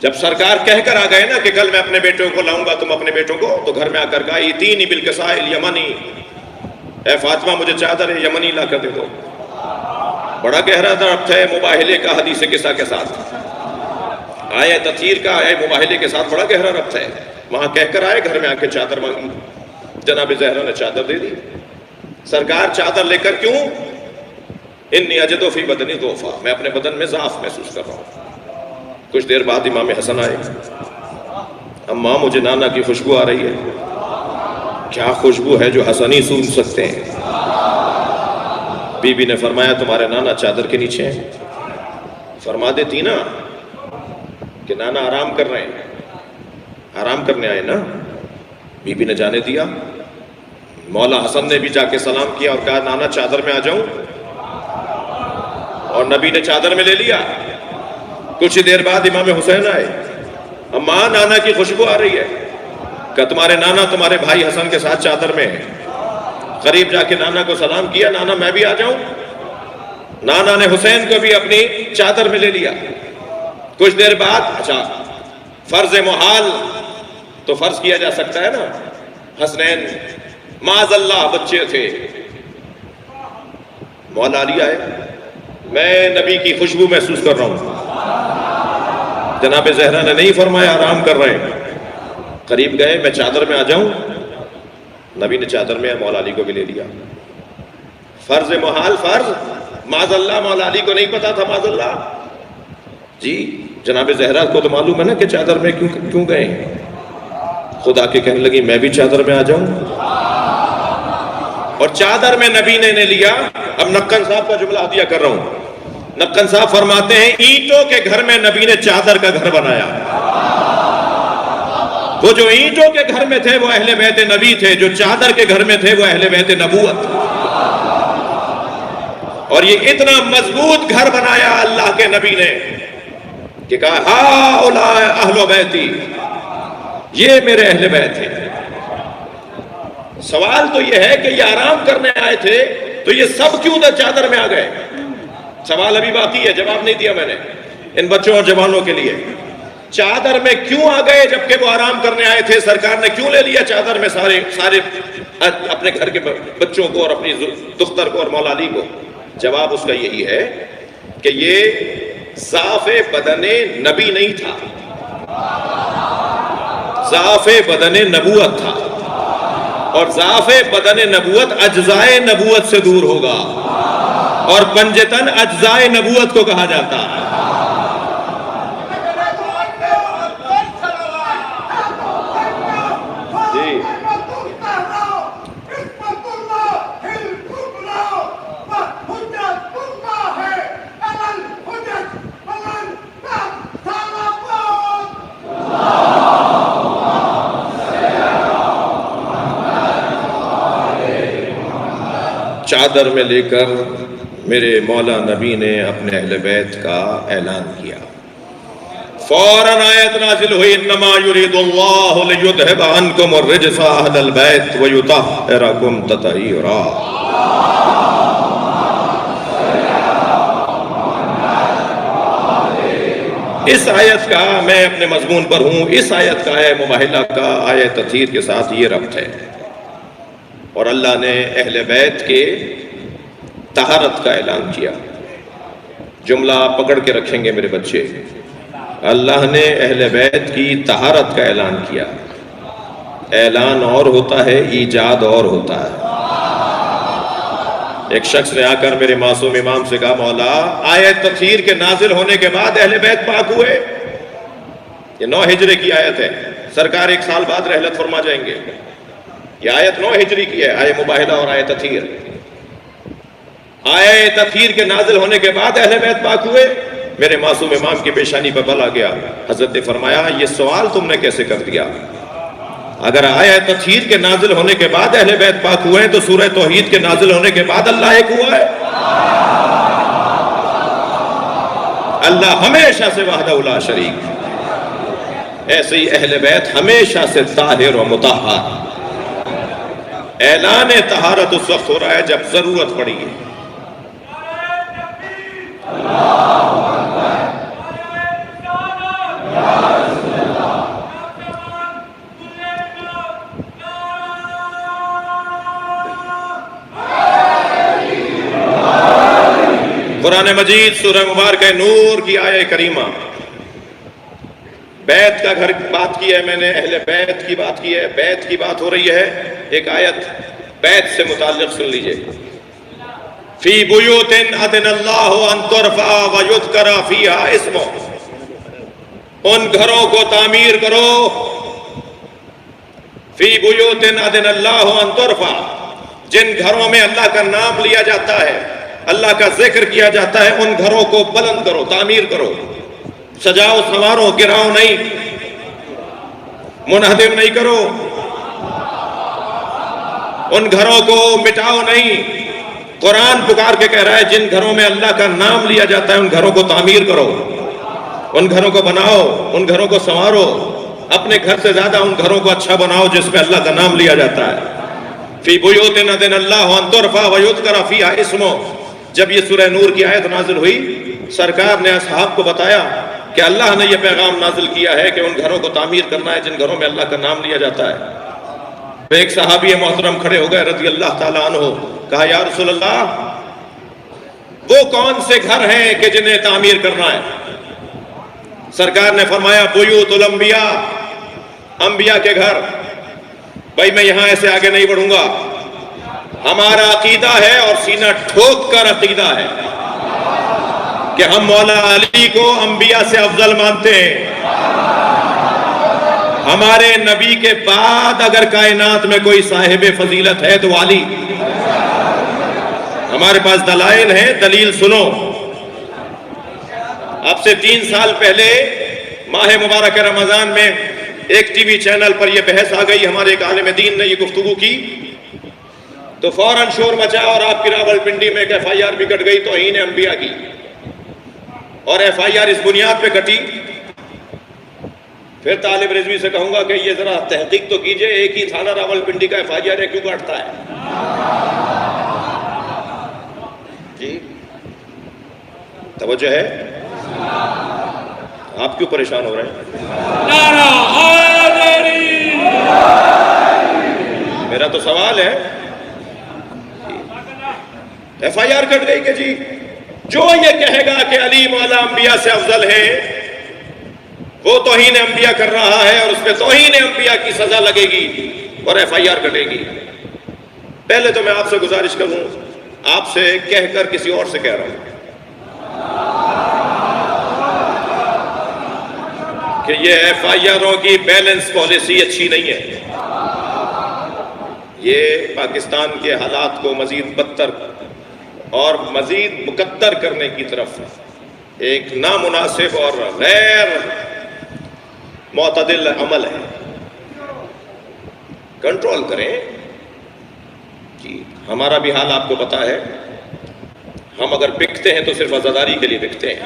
جب سرکار کہہ کر آ گئے نا کہ کل میں اپنے بیٹوں کو لاؤں گا تم اپنے بیٹوں کو، تو گھر میں آ کر کہا ایتینی بالکساء الیمنی، اے فاطمہ مجھے چادر یمنی لا کر دے دو۔ بڑا گہرا ربط ہے مباہلے کا حدیث قصہ کے ساتھ، آیت تطہیر کا آیت مباہلے کے ساتھ بڑا گہرا ربط ہے۔ وہاں کہہ کر آئے، گھر میں آ کے چادر مانگی، جناب زہرا نے چادر دے دی۔ سرکار چادر لے کر کیوں؟ انی اجد فی بدنی ضعفا، میں اپنے بدن میں ضعف محسوس کر رہا ہوں۔ کچھ دیر بعد امام حسن آئے، اماں مجھے نانا کی خوشبو آ رہی ہے۔ کیا خوشبو ہے جو حسن ہی سونگھ سکتے ہیں؟ بی بی نے فرمایا تمہارے نانا چادر کے نیچے ہیں، فرما دیتی نا کہ نانا آرام کر رہے ہیں، آرام کرنے آئے نا۔ بی بی نے جانے دیا، مولا حسن نے بھی جا کے سلام کیا اور کہا نانا چادر میں آ جاؤں، اور نبی نے چادر میں لے لیا۔ کچھ ہی دیر بعد امام حسین آئے، اماں نانا کی خوشبو آ رہی ہے کہ تمہارے نانا تمہارے بھائی حسن کے ساتھ چادر میں ہے. قریب جا کے نانا کو سلام کیا, نانا میں بھی آ جاؤں. نانا نے حسین کو بھی اپنی چادر میں لے لیا. کچھ دیر بعد اچھا فرض محال تو فرض کیا جا سکتا ہے نا, حسنین معاذ اللہ بچے تھے. مولا علی آئے, میں نبی کی خوشبو محسوس کر رہا ہوں. جناب زہرا نے نہیں فرمایا آرام کر رہے ہیں. قریب گئے, میں چادر میں آ جاؤں. نبی نے چادر میں مولا علی کو بھی لے لیا. فرض محال فرض معاذ اللہ, مولا علی کو نہیں پتا تھا معاذ اللہ. جی جناب زہرا کو تو معلوم ہے نا کہ چادر میں کیوں گئے. خدا کے کہنے لگی میں بھی چادر میں آ جاؤں. اور چادر میں نبی نے لیا. اب نقن صاحب کا جملہ عطیہ کر رہا ہوں. نقن صاحب فرماتے ہیں اینٹوں کے گھر میں نبی نے چادر کا گھر بنایا. وہ جو اینٹوں کے گھر میں تھے وہ اہل بیت نبی تھے, جو چادر کے گھر میں تھے وہ اہل بیت نبوت. اور یہ اتنا مضبوط گھر بنایا اللہ کے نبی نے کہ کہا ہؤلاء اہل بیتی, یہ میرے اہل بیت تھے. سوال تو یہ ہے کہ یہ آرام کرنے آئے تھے تو یہ سب کیوں چادر میں آ گئے؟ سوال ابھی باقی ہے, جواب نہیں دیا میں نے ان بچوں اور جوانوں کے لیے. چادر میں کیوں آ گئے جبکہ وہ آرام کرنے آئے تھے؟ سرکار نے کیوں لے لیا چادر میں سارے اپنے گھر کے بچوں کو اور اپنی دختر کو اور مولا علی کو؟ جواب اس کا یہی ہے کہ یہ ضعف بدن نبی نہیں تھا, ضعف بدن نبوت تھا. اور ضعف بدن نبوت اجزائے نبوت سے دور ہوگا, اور پنجتن اجزائے نبوت کو کہا جاتا ہے. چادر میں لے کر میرے مولا نبی نے اپنے اہل بیت کا اعلان کیا. فوراً آیت نازل ہوئی انما یرید اللہ لیذھب عنکم الرجس اہل البیت ویطہرکم تطہیرا. اس آیت کا میں اپنے مضمون پر ہوں. اس آیت کا مباہلہ کا آیت تطہیر کے ساتھ یہ ربط ہے. اور اللہ نے اہل بیت کے طہارت کا اعلان کیا. جملہ آپ پکڑ کے رکھیں گے میرے بچے. اللہ نے اہل بیت کی طہارت کا اعلان کیا. اعلان اور ہوتا ہے, ایجاد اور ہوتا ہے. ایک شخص نے آ کر میرے معصوم امام سے کہا مولا آیت تطہیر کے نازل ہونے کے بعد اہل بیت پاک ہوئے. یہ 9 ہجری کی آیت ہے. سرکار 1 سال بعد رحلت فرما جائیں گے. یہ آیت 9 ہجری کی ہے, آیہ مباہلہ اور آیہ تطہیر. آیہ تطہیر کے نازل ہونے کے بعد اہل بیت پاک ہوئے. میرے معصوم امام کی پیشانی پر بل آ گیا. حضرت نے فرمایا یہ سوال تم نے کیسے کر دیا؟ اگر آیہ تطہیر کے نازل ہونے کے بعد اہل بیت پاک ہوئے ہیں تو سورہ توحید کے نازل ہونے کے بعد اللہ ایک ہوا ہے. اللہ ہمیشہ سے وحدہ لا شریک, ایسے ہی اہل بیت ہمیشہ سے طاہر و مطہر. اعلان طہارت اس وقت ہو رہا ہے جب ضرورت پڑی ہے. قرآن مجید سورہ مبارکہ نور کی آیہ کریمہ, بیت کا گھر بات کی ہے میں نے, اہل بیت کی بات کی ہے, بیت کی بات ہو رہی ہے. ایک آیت بیت سے متعلق سن لیجئے. فی بیوت اذن اللہ ان ترفع ویذکر فیہا اسمہ, ان گھروں کو تعمیر کرو. فی بیوت اذن اللہ ان ترفع, جن گھروں میں اللہ کا نام لیا جاتا ہے, اللہ کا ذکر کیا جاتا ہے, ان گھروں کو بلند کرو, تعمیر کرو. سجاؤ سنوارو, گراؤ نہیں, منہدم نہیں کرو. ان گھروں کو مٹاؤ نہیں. قرآن پکار کے کہہ رہا ہے جن گھروں میں اللہ کا نام لیا جاتا ہے ان گھروں کو تعمیر کرو. ان گھروں کو بناؤ، ان گھروں کو سنوارو، اپنے گھر سے زیادہ ان گھروں کو اچھا بناؤ جس پہ اللہ کا نام لیا جاتا ہے. فی بیوت اذن اللہ ان ترفع ویذکر فیہا اسمہ. جب یہ سورہ نور کی آیت نازل ہوئی، سرکار نے اصحاب کو بتایا کہ اللہ نے یہ پیغام نازل کیا ہے کہ ان گھروں کو تعمیر کرنا ہے جن گھروں میں اللہ کا نام لیا جاتا ہے. ایک صحابی محترم کھڑے ہو گئے رضی اللہ تعالیٰ عنہ، کہا یا رسول اللہ وہ کون سے گھر ہیں کہ جنہیں تعمیر کرنا ہے؟ سرکار نے فرمایا بیوت الانبیاء، انبیاء کے گھر. بھائی میں یہاں ایسے آگے نہیں بڑھوں گا. ہمارا عقیدہ ہے اور سینہ ٹھوک کر عقیدہ ہے کہ ہم مولا علی کو انبیاء سے افضل مانتے ہیں. ہمارے نبی کے بعد اگر کائنات میں کوئی صاحب فضیلت ہے تو علی. ہمارے پاس دلائل ہیں، دلیل سنو. اب سے 3 سال پہلے ماہ مبارک رمضان میں ایک ٹی وی چینل پر یہ بحث آ گئی، ہمارے ایک عالم دین نے یہ گفتگو کی تو فوراً شور مچا اور آپ کی راولپنڈی میں ایک FIR بھی کٹ گئی توہین انبیاء کی. اور FIR اس بنیاد پہ کٹی. پھر طالب رضوی سے کہوں گا کہ یہ ذرا تحقیق تو کیجئے، ایک ہی تھانہ راولپنڈی کا FIR ہے، کیوں کاٹتا ہے؟ جی توجہ ہے؟ آپ کیوں پریشان ہو رہے ہیں؟ نعرہ حیدری! میرا تو سوال ہے، FIR کٹ گئی کہ جی جو یہ کہے گا کہ علی مولا انبیاء سے افضل ہے وہ توہین انبیاء کر رہا ہے اور اس پہ توہین انبیاء کی سزا لگے گی اور FIR کٹے گی. پہلے تو میں آپ سے گزارش کروں، آپ سے کہہ کر کسی اور سے کہہ رہا ہوں کہ یہ FIRوں کی بیلنس پالیسی اچھی نہیں ہے. یہ پاکستان کے حالات کو مزید بدتر اور مزید مقدر کرنے کی طرف ایک نامناسب اور غیر معتدل عمل ہے. کنٹرول کریں. جی ہمارا بھی حال آپ کو پتا ہے، ہم اگر بکتے ہیں تو صرف عزاداری کے لیے بکتے ہیں.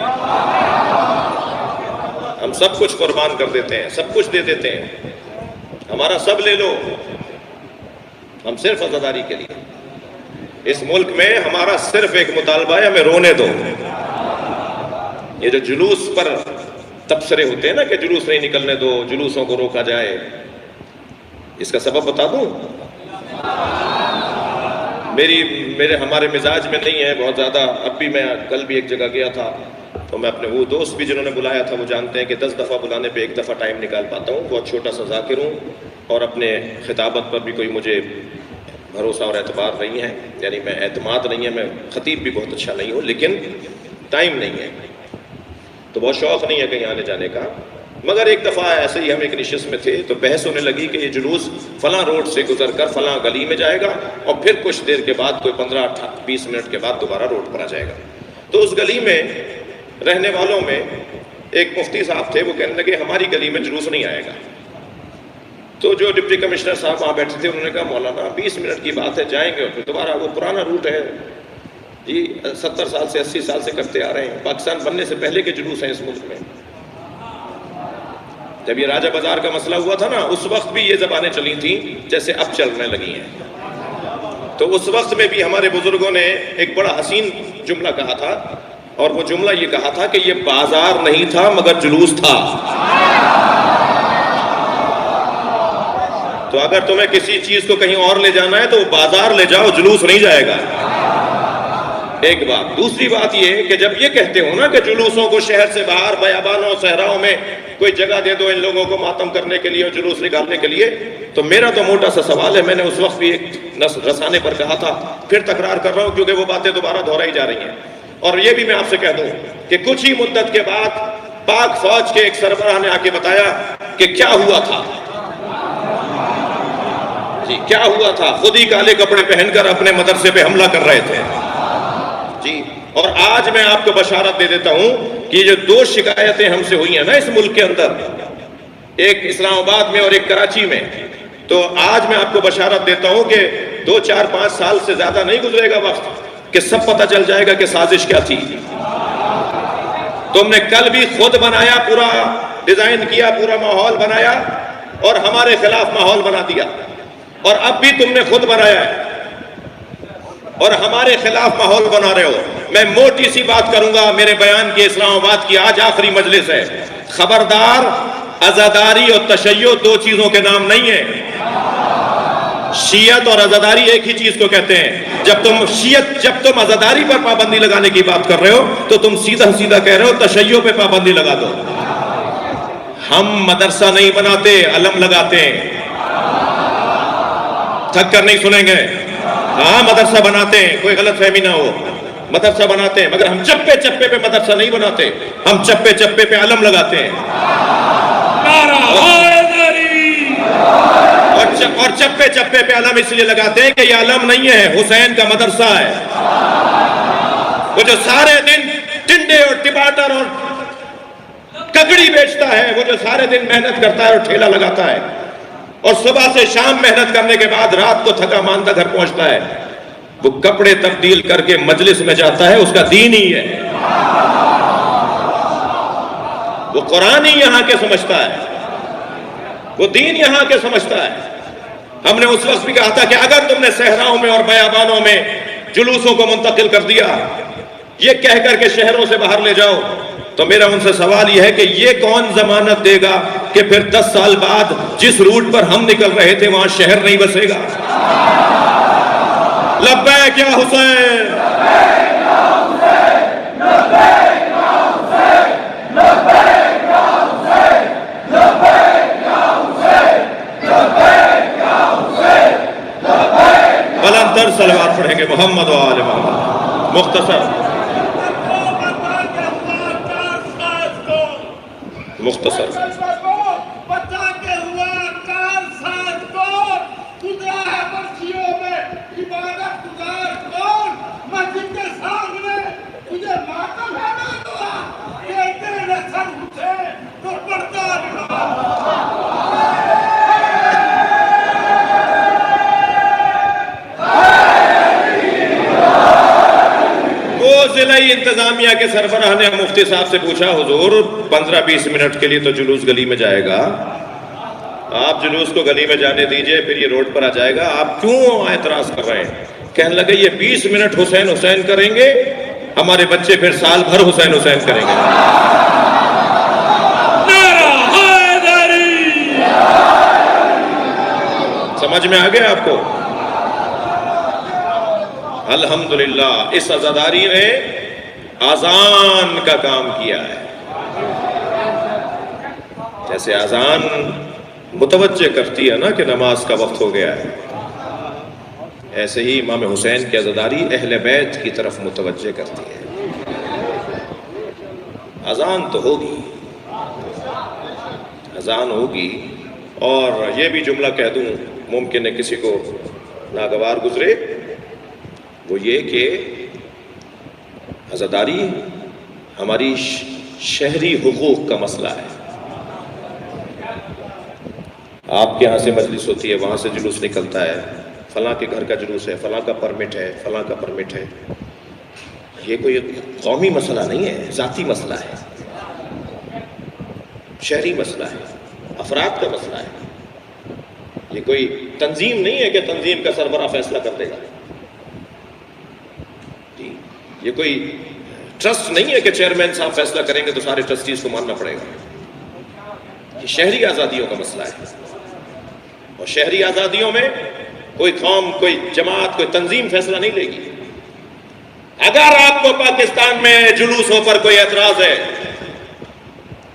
ہم سب کچھ قربان کر دیتے ہیں، سب کچھ دے دیتے ہیں، ہمارا سب لے لو، ہم صرف عزاداری کے لیے. اس ملک میں ہمارا صرف ایک مطالبہ ہے، ہمیں رونے دو. یہ جو جلوس پر تبصرے ہوتے ہیں نا کہ جلوس نہیں نکلنے دو، جلوسوں کو روکا جائے، اس کا سبب بتا دوں؟ میرے ہمارے مزاج میں نہیں ہے بہت زیادہ. اب بھی میں کل بھی ایک جگہ گیا تھا تو میں اپنے وہ دوست بھی جنہوں نے بلایا تھا وہ جانتے ہیں کہ 10 دفعہ بلانے پہ 1 دفعہ ٹائم نکال پاتا ہوں. بہت چھوٹا سا ذاکر ہوں اور اپنے خطابت پر بھی کوئی مجھے بھروسہ اور اعتبار نہیں ہے، یعنی میں اعتماد نہیں ہے، میں خطیب بھی بہت اچھا نہیں ہوں، لیکن ٹائم نہیں ہے تو بہت شوق نہیں ہے کہیں آنے جانے کا. مگر ایک دفعہ ایسے ہی ہم ایک نشست میں تھے تو بحث ہونے لگی کہ یہ جلوس فلاں روڈ سے گزر کر فلاں گلی میں جائے گا اور پھر کچھ دیر کے بعد کوئی 15-20 منٹ کے بعد دوبارہ روڈ پر آ جائے گا. تو اس گلی میں رہنے والوں میں ایک مفتی صاحب تھے، وہ کہنے لگے ہماری گلی میں جلوس نہیں آئے گا. تو جو ڈپٹی کمشنر صاحب وہاں بیٹھے تھے انہوں نے کہا مولانا 20 منٹ کی بات ہے، جائیں گے اور پھر دوبارہ. وہ پرانا روٹ ہے جی، 70 سال سے 80 سال سے کرتے آ رہے ہیں، پاکستان بننے سے پہلے کے جلوس ہیں اس ملک میں. جب یہ راجہ بازار کا مسئلہ ہوا تھا نا، اس وقت بھی یہ زبانیں چلی تھیں جیسے اب چلنے لگی ہیں. تو اس وقت میں بھی ہمارے بزرگوں نے ایک بڑا حسین جملہ کہا تھا، اور وہ جملہ یہ کہا تھا کہ یہ بازار نہیں تھا مگر جلوس تھا. تو اگر تمہیں کسی چیز کو کہیں اور لے جانا ہے تو وہ بازار لے جاؤ، جلوس نہیں جائے گا. ایک بات. دوسری بات یہ کہ جب یہ کہتے ہو نا کہ جلوسوں کو شہر سے باہر بیابانوں صحراؤں میں کوئی جگہ دے دو ان لوگوں کو ماتم کرنے کے لیے اور جلوس نکالنے کے لیے، تو میرا تو موٹا سا سوال ہے، میں نے اس وقت بھی ایک رسانے پر کہا تھا، پھر تکرار کر رہا ہوں کیونکہ وہ باتیں دوبارہ دہرائی جا رہی ہیں. اور یہ بھی میں آپ سے کہہ دوں کہ کچھ ہی مدت کے بعد پاک فوج کے ایک سربراہ نے آ کے بتایا کہ کیا ہوا تھا. جی کیا ہوا تھا؟ خود ہی کالے کپڑے پہن کر اپنے مدرسے پہ حملہ کر رہے تھے. جی اور آج میں آپ کو بشارت دے دیتا ہوں کہ یہ جو 2 شکایتیں ہم سے ہوئی ہیں نا اس ملک کے اندر، ایک اسلام آباد میں اور ایک کراچی میں، تو آج میں آپ کو بشارت دیتا ہوں کہ 2 4 5 سال سے زیادہ نہیں گزرے گا وقت کہ سب پتہ چل جائے گا کہ سازش کیا تھی. تم نے کل بھی خود بنایا، پورا ڈیزائن کیا، پورا ماحول بنایا اور ہمارے خلاف ماحول بنا دیا، اور اب بھی تم نے خود بنایا ہے اور ہمارے خلاف ماحول بنا رہے ہو۔ میں موٹی سی بات کروں گا، میرے بیان کی اسلام آباد کی آج آخری مجلس ہے، خبردار، عزاداری اور تشیع دو چیزوں کے نام نہیں ہیں۔ شیعت اور عزاداری ایک ہی چیز کو کہتے ہیں۔ جب تم عزاداری پر پابندی لگانے کی بات کر رہے ہو تو تم سیدھا سیدھا کہہ رہے ہو تشیع پہ پابندی لگا دو۔ ہم مدرسہ نہیں بناتے، علم لگاتے ہیں۔ تھک کر نہیں سنیں گے، ہاں مدرسہ بناتے ہیں، کوئی غلط فہمی نہ ہو، مدرسہ بناتے ہیں، مگر ہم چپے چپے پہ مدرسہ نہیں بناتے، ہم چپے چپے پہ علم لگاتے ہیں۔ اور چپے چپے پہ علم اس لیے لگاتے ہیں کہ یہ علم نہیں ہے، حسین کا مدرسہ ہے۔ وہ جو سارے دن ٹنڈے اور ٹماٹر اور ککڑی بیچتا ہے، وہ جو سارے دن محنت کرتا ہے اور ٹھیلا لگاتا ہے اور صبح سے شام محنت کرنے کے بعد رات کو تھکا ماندہ گھر پہنچتا ہے، وہ کپڑے تبدیل کر کے مجلس میں جاتا ہے، اس کا دین ہی ہے، وہ قرآن ہی یہاں کے سمجھتا ہے، وہ دین یہاں کے سمجھتا ہے۔ ہم نے اس وقت بھی کہا تھا کہ اگر تم نے صحراؤں میں اور بیابانوں میں جلوسوں کو منتقل کر دیا، یہ کہہ کر کے شہروں سے باہر لے جاؤ، تو میرا ان سے سوال یہ ہے کہ یہ کون ضمانت دے گا کہ پھر 10 سال بعد جس روٹ پر ہم نکل رہے تھے وہاں شہر نہیں بسے گا؟ لبیک یا حسین، بلندر صلوات پڑھیں گے محمد و آل محمد۔ مختصر بتا کے ہوا کار ساتھ کون، خدا ہے برچیوں میں عبادت گزار کون، مسجد کے سامنے تجھے ماتم ہے نا دعا، کہتے ہیں سر اٹھے تو پڑھتا ضلعی انتظامیہ کے سربراہ نے مفتی صاحب سے پوچھا، حضور 15-20 منٹ کے لیے تو جلوس گلی میں جائے گا، آپ جلوس کو گلی میں جانے دیجئے، پھر یہ روڈ پر آ جائے گا، آپ کیوں اعتراض کر رہے ہیں؟ کہنے لگے یہ 20 منٹ حسین حسین کریں گے، ہمارے بچے پھر سال بھر حسین حسین کریں گے۔ سمجھ میں آ گیا آپ کو؟ الحمدللہ اس عزاداری نے اذان کا کام کیا ہے۔ جیسے اذان متوجہ کرتی ہے نا کہ نماز کا وقت ہو گیا ہے، ایسے ہی امام حسین کی عزاداری اہل بیت کی طرف متوجہ کرتی ہے۔ اذان تو ہوگی، اذان ہوگی، اور یہ بھی جملہ کہہ دوں، ممکن ہے کسی کو ناگوار گزرے، وہ یہ کہ عزاداری ہماری شہری حقوق کا مسئلہ ہے۔ آپ کے ہاں سے مجلس ہوتی ہے، وہاں سے جلوس نکلتا ہے، فلاں کے گھر کا جلوس ہے، فلاں کا پرمٹ ہے، فلاں کا پرمٹ ہے، یہ کوئی قومی مسئلہ نہیں ہے، ذاتی مسئلہ ہے، شہری مسئلہ ہے، افراد کا مسئلہ ہے۔ یہ کوئی تنظیم نہیں ہے کہ تنظیم کا سربراہ فیصلہ کر دے گا، یہ کوئی ٹرسٹ نہیں ہے کہ چیئرمین صاحب فیصلہ کریں گے تو سارے ٹرسٹیز کو ماننا پڑے گا۔ یہ شہری آزادیوں کا مسئلہ ہے، اور شہری آزادیوں میں کوئی قوم، کوئی جماعت، کوئی تنظیم فیصلہ نہیں لے گی۔ اگر آپ کو پاکستان میں جلوسوں پر کوئی اعتراض ہے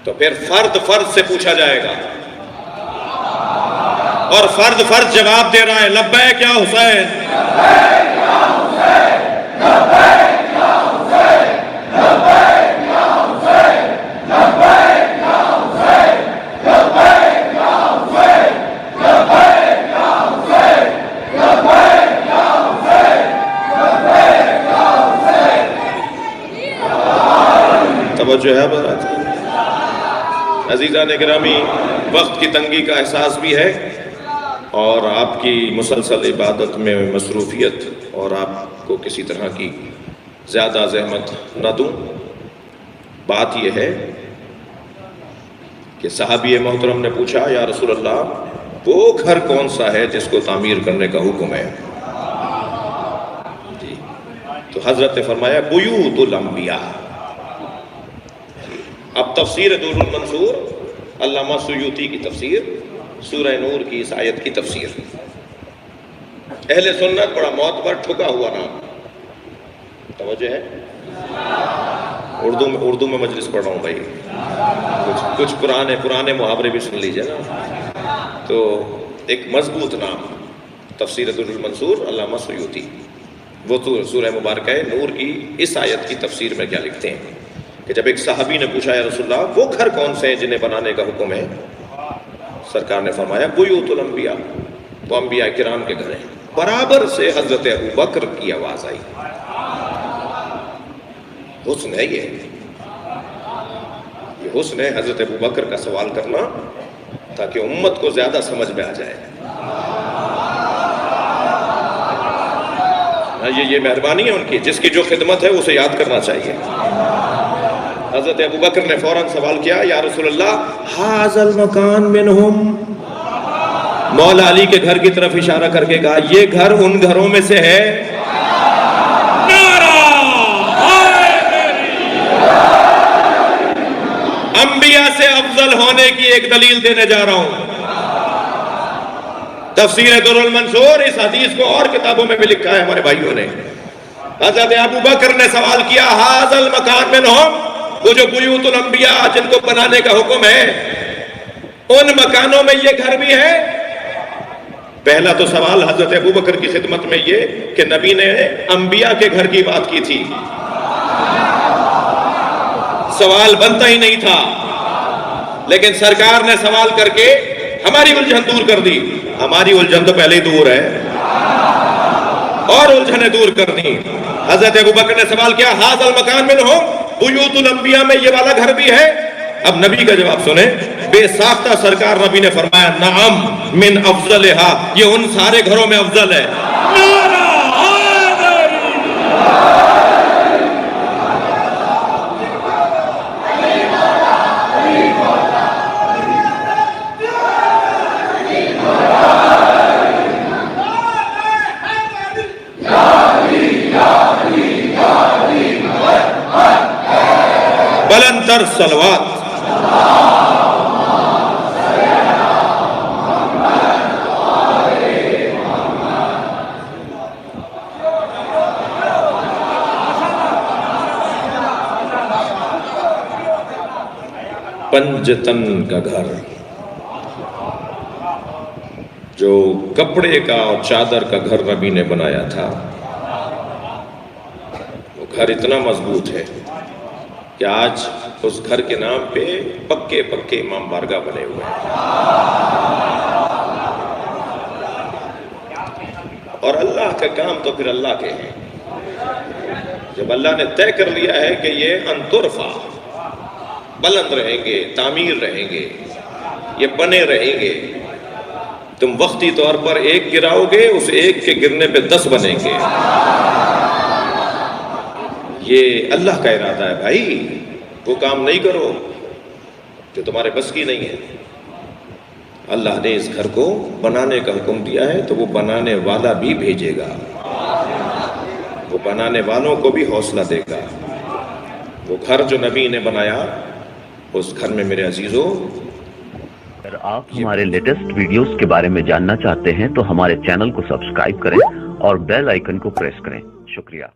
تو پھر فرد سے پوچھا جائے گا، اور فرد جواب دے رہا ہے، لبیک یا حسین، توجہ ہے بات۔ عزیزان گرامی، وقت کی تنگی کا احساس بھی ہے، اور آپ کی مسلسل عبادت میں مصروفیت، اور آپ کو کسی طرح کی زیادہ زحمت نہ دوں۔ بات یہ ہے کہ صحابی محترم نے پوچھا یا رسول اللہ وہ گھر کون سا ہے جس کو تعمیر کرنے کا حکم ہے؟ جی تو حضرت نے فرمایا بیوت الانبیاء۔ اب تفسیر دور المنصور علامہ سیوطی کی تفسیر، سورہ نور کی اس آیت کی تفسیر، اہل سنت بڑا معتبر ٹھکا ہوا نام، توجہ ہے؟ اردو میں مجلس پڑھ رہا ہوں بھائی، کچھ پرانے محاورے بھی سن لیجئے نا۔ تو ایک مضبوط نام تفسیر دور المنصور علامہ سیوطی، وہ تو سورہ مبارکہ نور کی اس آیت کی تفسیر میں کیا لکھتے ہیں کہ جب ایک صحابی نے پوچھا یا رسول اللہ وہ گھر کون سے ہیں جنہیں بنانے کا حکم ہے؟ سرکار نے فرمایا بیوت الانبیاء، وہ انبیاء کرام کے گھر ہیں۔ برابر سے حضرت ابوبکر کی آواز آئی۔ حسن ہے یہ حسن ہے حضرت ابوبکر کا سوال کرنا تاکہ امت کو زیادہ سمجھ میں آ جائے۔ یہ مہربانی ہے ان کی، جس کی جو خدمت ہے اسے یاد کرنا چاہیے۔ حضرت ابوبکر نے فوراً سوال کیا یا رسول اللہ ھذا المکان منہم، مولا علی کے گھر کی طرف اشارہ کر کے کہا یہ گھر ان گھروں میں سے ہے؟ انبیاء سے افضل ہونے کی ایک دلیل دینے جا رہا ہوں۔ تفسیر دور المنصور اس حدیث کو اور کتابوں میں بھی لکھا ہے ہمارے بھائیوں نے۔ حضرت ابوبکر نے سوال کیا ھذا المکان منہم، وہ جو بیوت الانبیاء جن کو بنانے کا حکم ہے ان مکانوں میں یہ گھر بھی ہے؟ پہلا تو سوال حضرت ابوبکر کی خدمت میں یہ کہ نبی نے انبیاء کے گھر کی بات کی تھی، سوال بنتا ہی نہیں تھا، لیکن سرکار نے سوال کر کے ہماری الجھن دور کر دی۔ ہماری الجھن تو پہلے ہی دور ہے، اور الجھنیں دور کرنی۔ حضرت ابوبکر نے سوال کیا ھذا المکان منہم، بیوت الانبیاء میں یہ والا گھر بھی ہے؟ اب نبی کا جواب سنیں، بے ساختہ سرکار نبی نے فرمایا نعم من افضلہا، یہ ان سارے گھروں میں افضل ہے۔ بلند تر صلوات۔ پنجتن کا گھر، جو کپڑے کا اور چادر کا گھر نبی نے بنایا تھا، وہ گھر اتنا مضبوط ہے کہ آج اس گھر کے نام پہ پکے امام بارگاہ بنے ہوئے ہیں۔ اور اللہ کا کام تو پھر اللہ کے ہیں۔ جب اللہ نے طے کر لیا ہے کہ یہ انطرفہ بلند رہیں گے، تعمیر رہیں گے، یہ بنے رہیں گے، تم وقتی طور پر ایک گراؤ گے، اس ایک کے گرنے پہ 10 بنیں گے۔ یہ اللہ کا ارادہ ہے بھائی، وہ کام نہیں کرو جو تمہارے بس کی نہیں ہے۔ اللہ نے اس گھر کو بنانے کا حکم دیا ہے تو وہ بنانے والا بھی بھیجے گا، وہ بنانے والوں کو بھی حوصلہ دے گا۔ وہ گھر جو نبی نے بنایا، اس گھر میں میرے عزیزوں، اگر آپ ہمارے لیٹسٹ ویڈیوز کے بارے میں جاننا چاہتے ہیں تو ہمارے چینل کو سبسکرائب کریں اور بیل آئیکن کو پریس کریں۔ شکریہ۔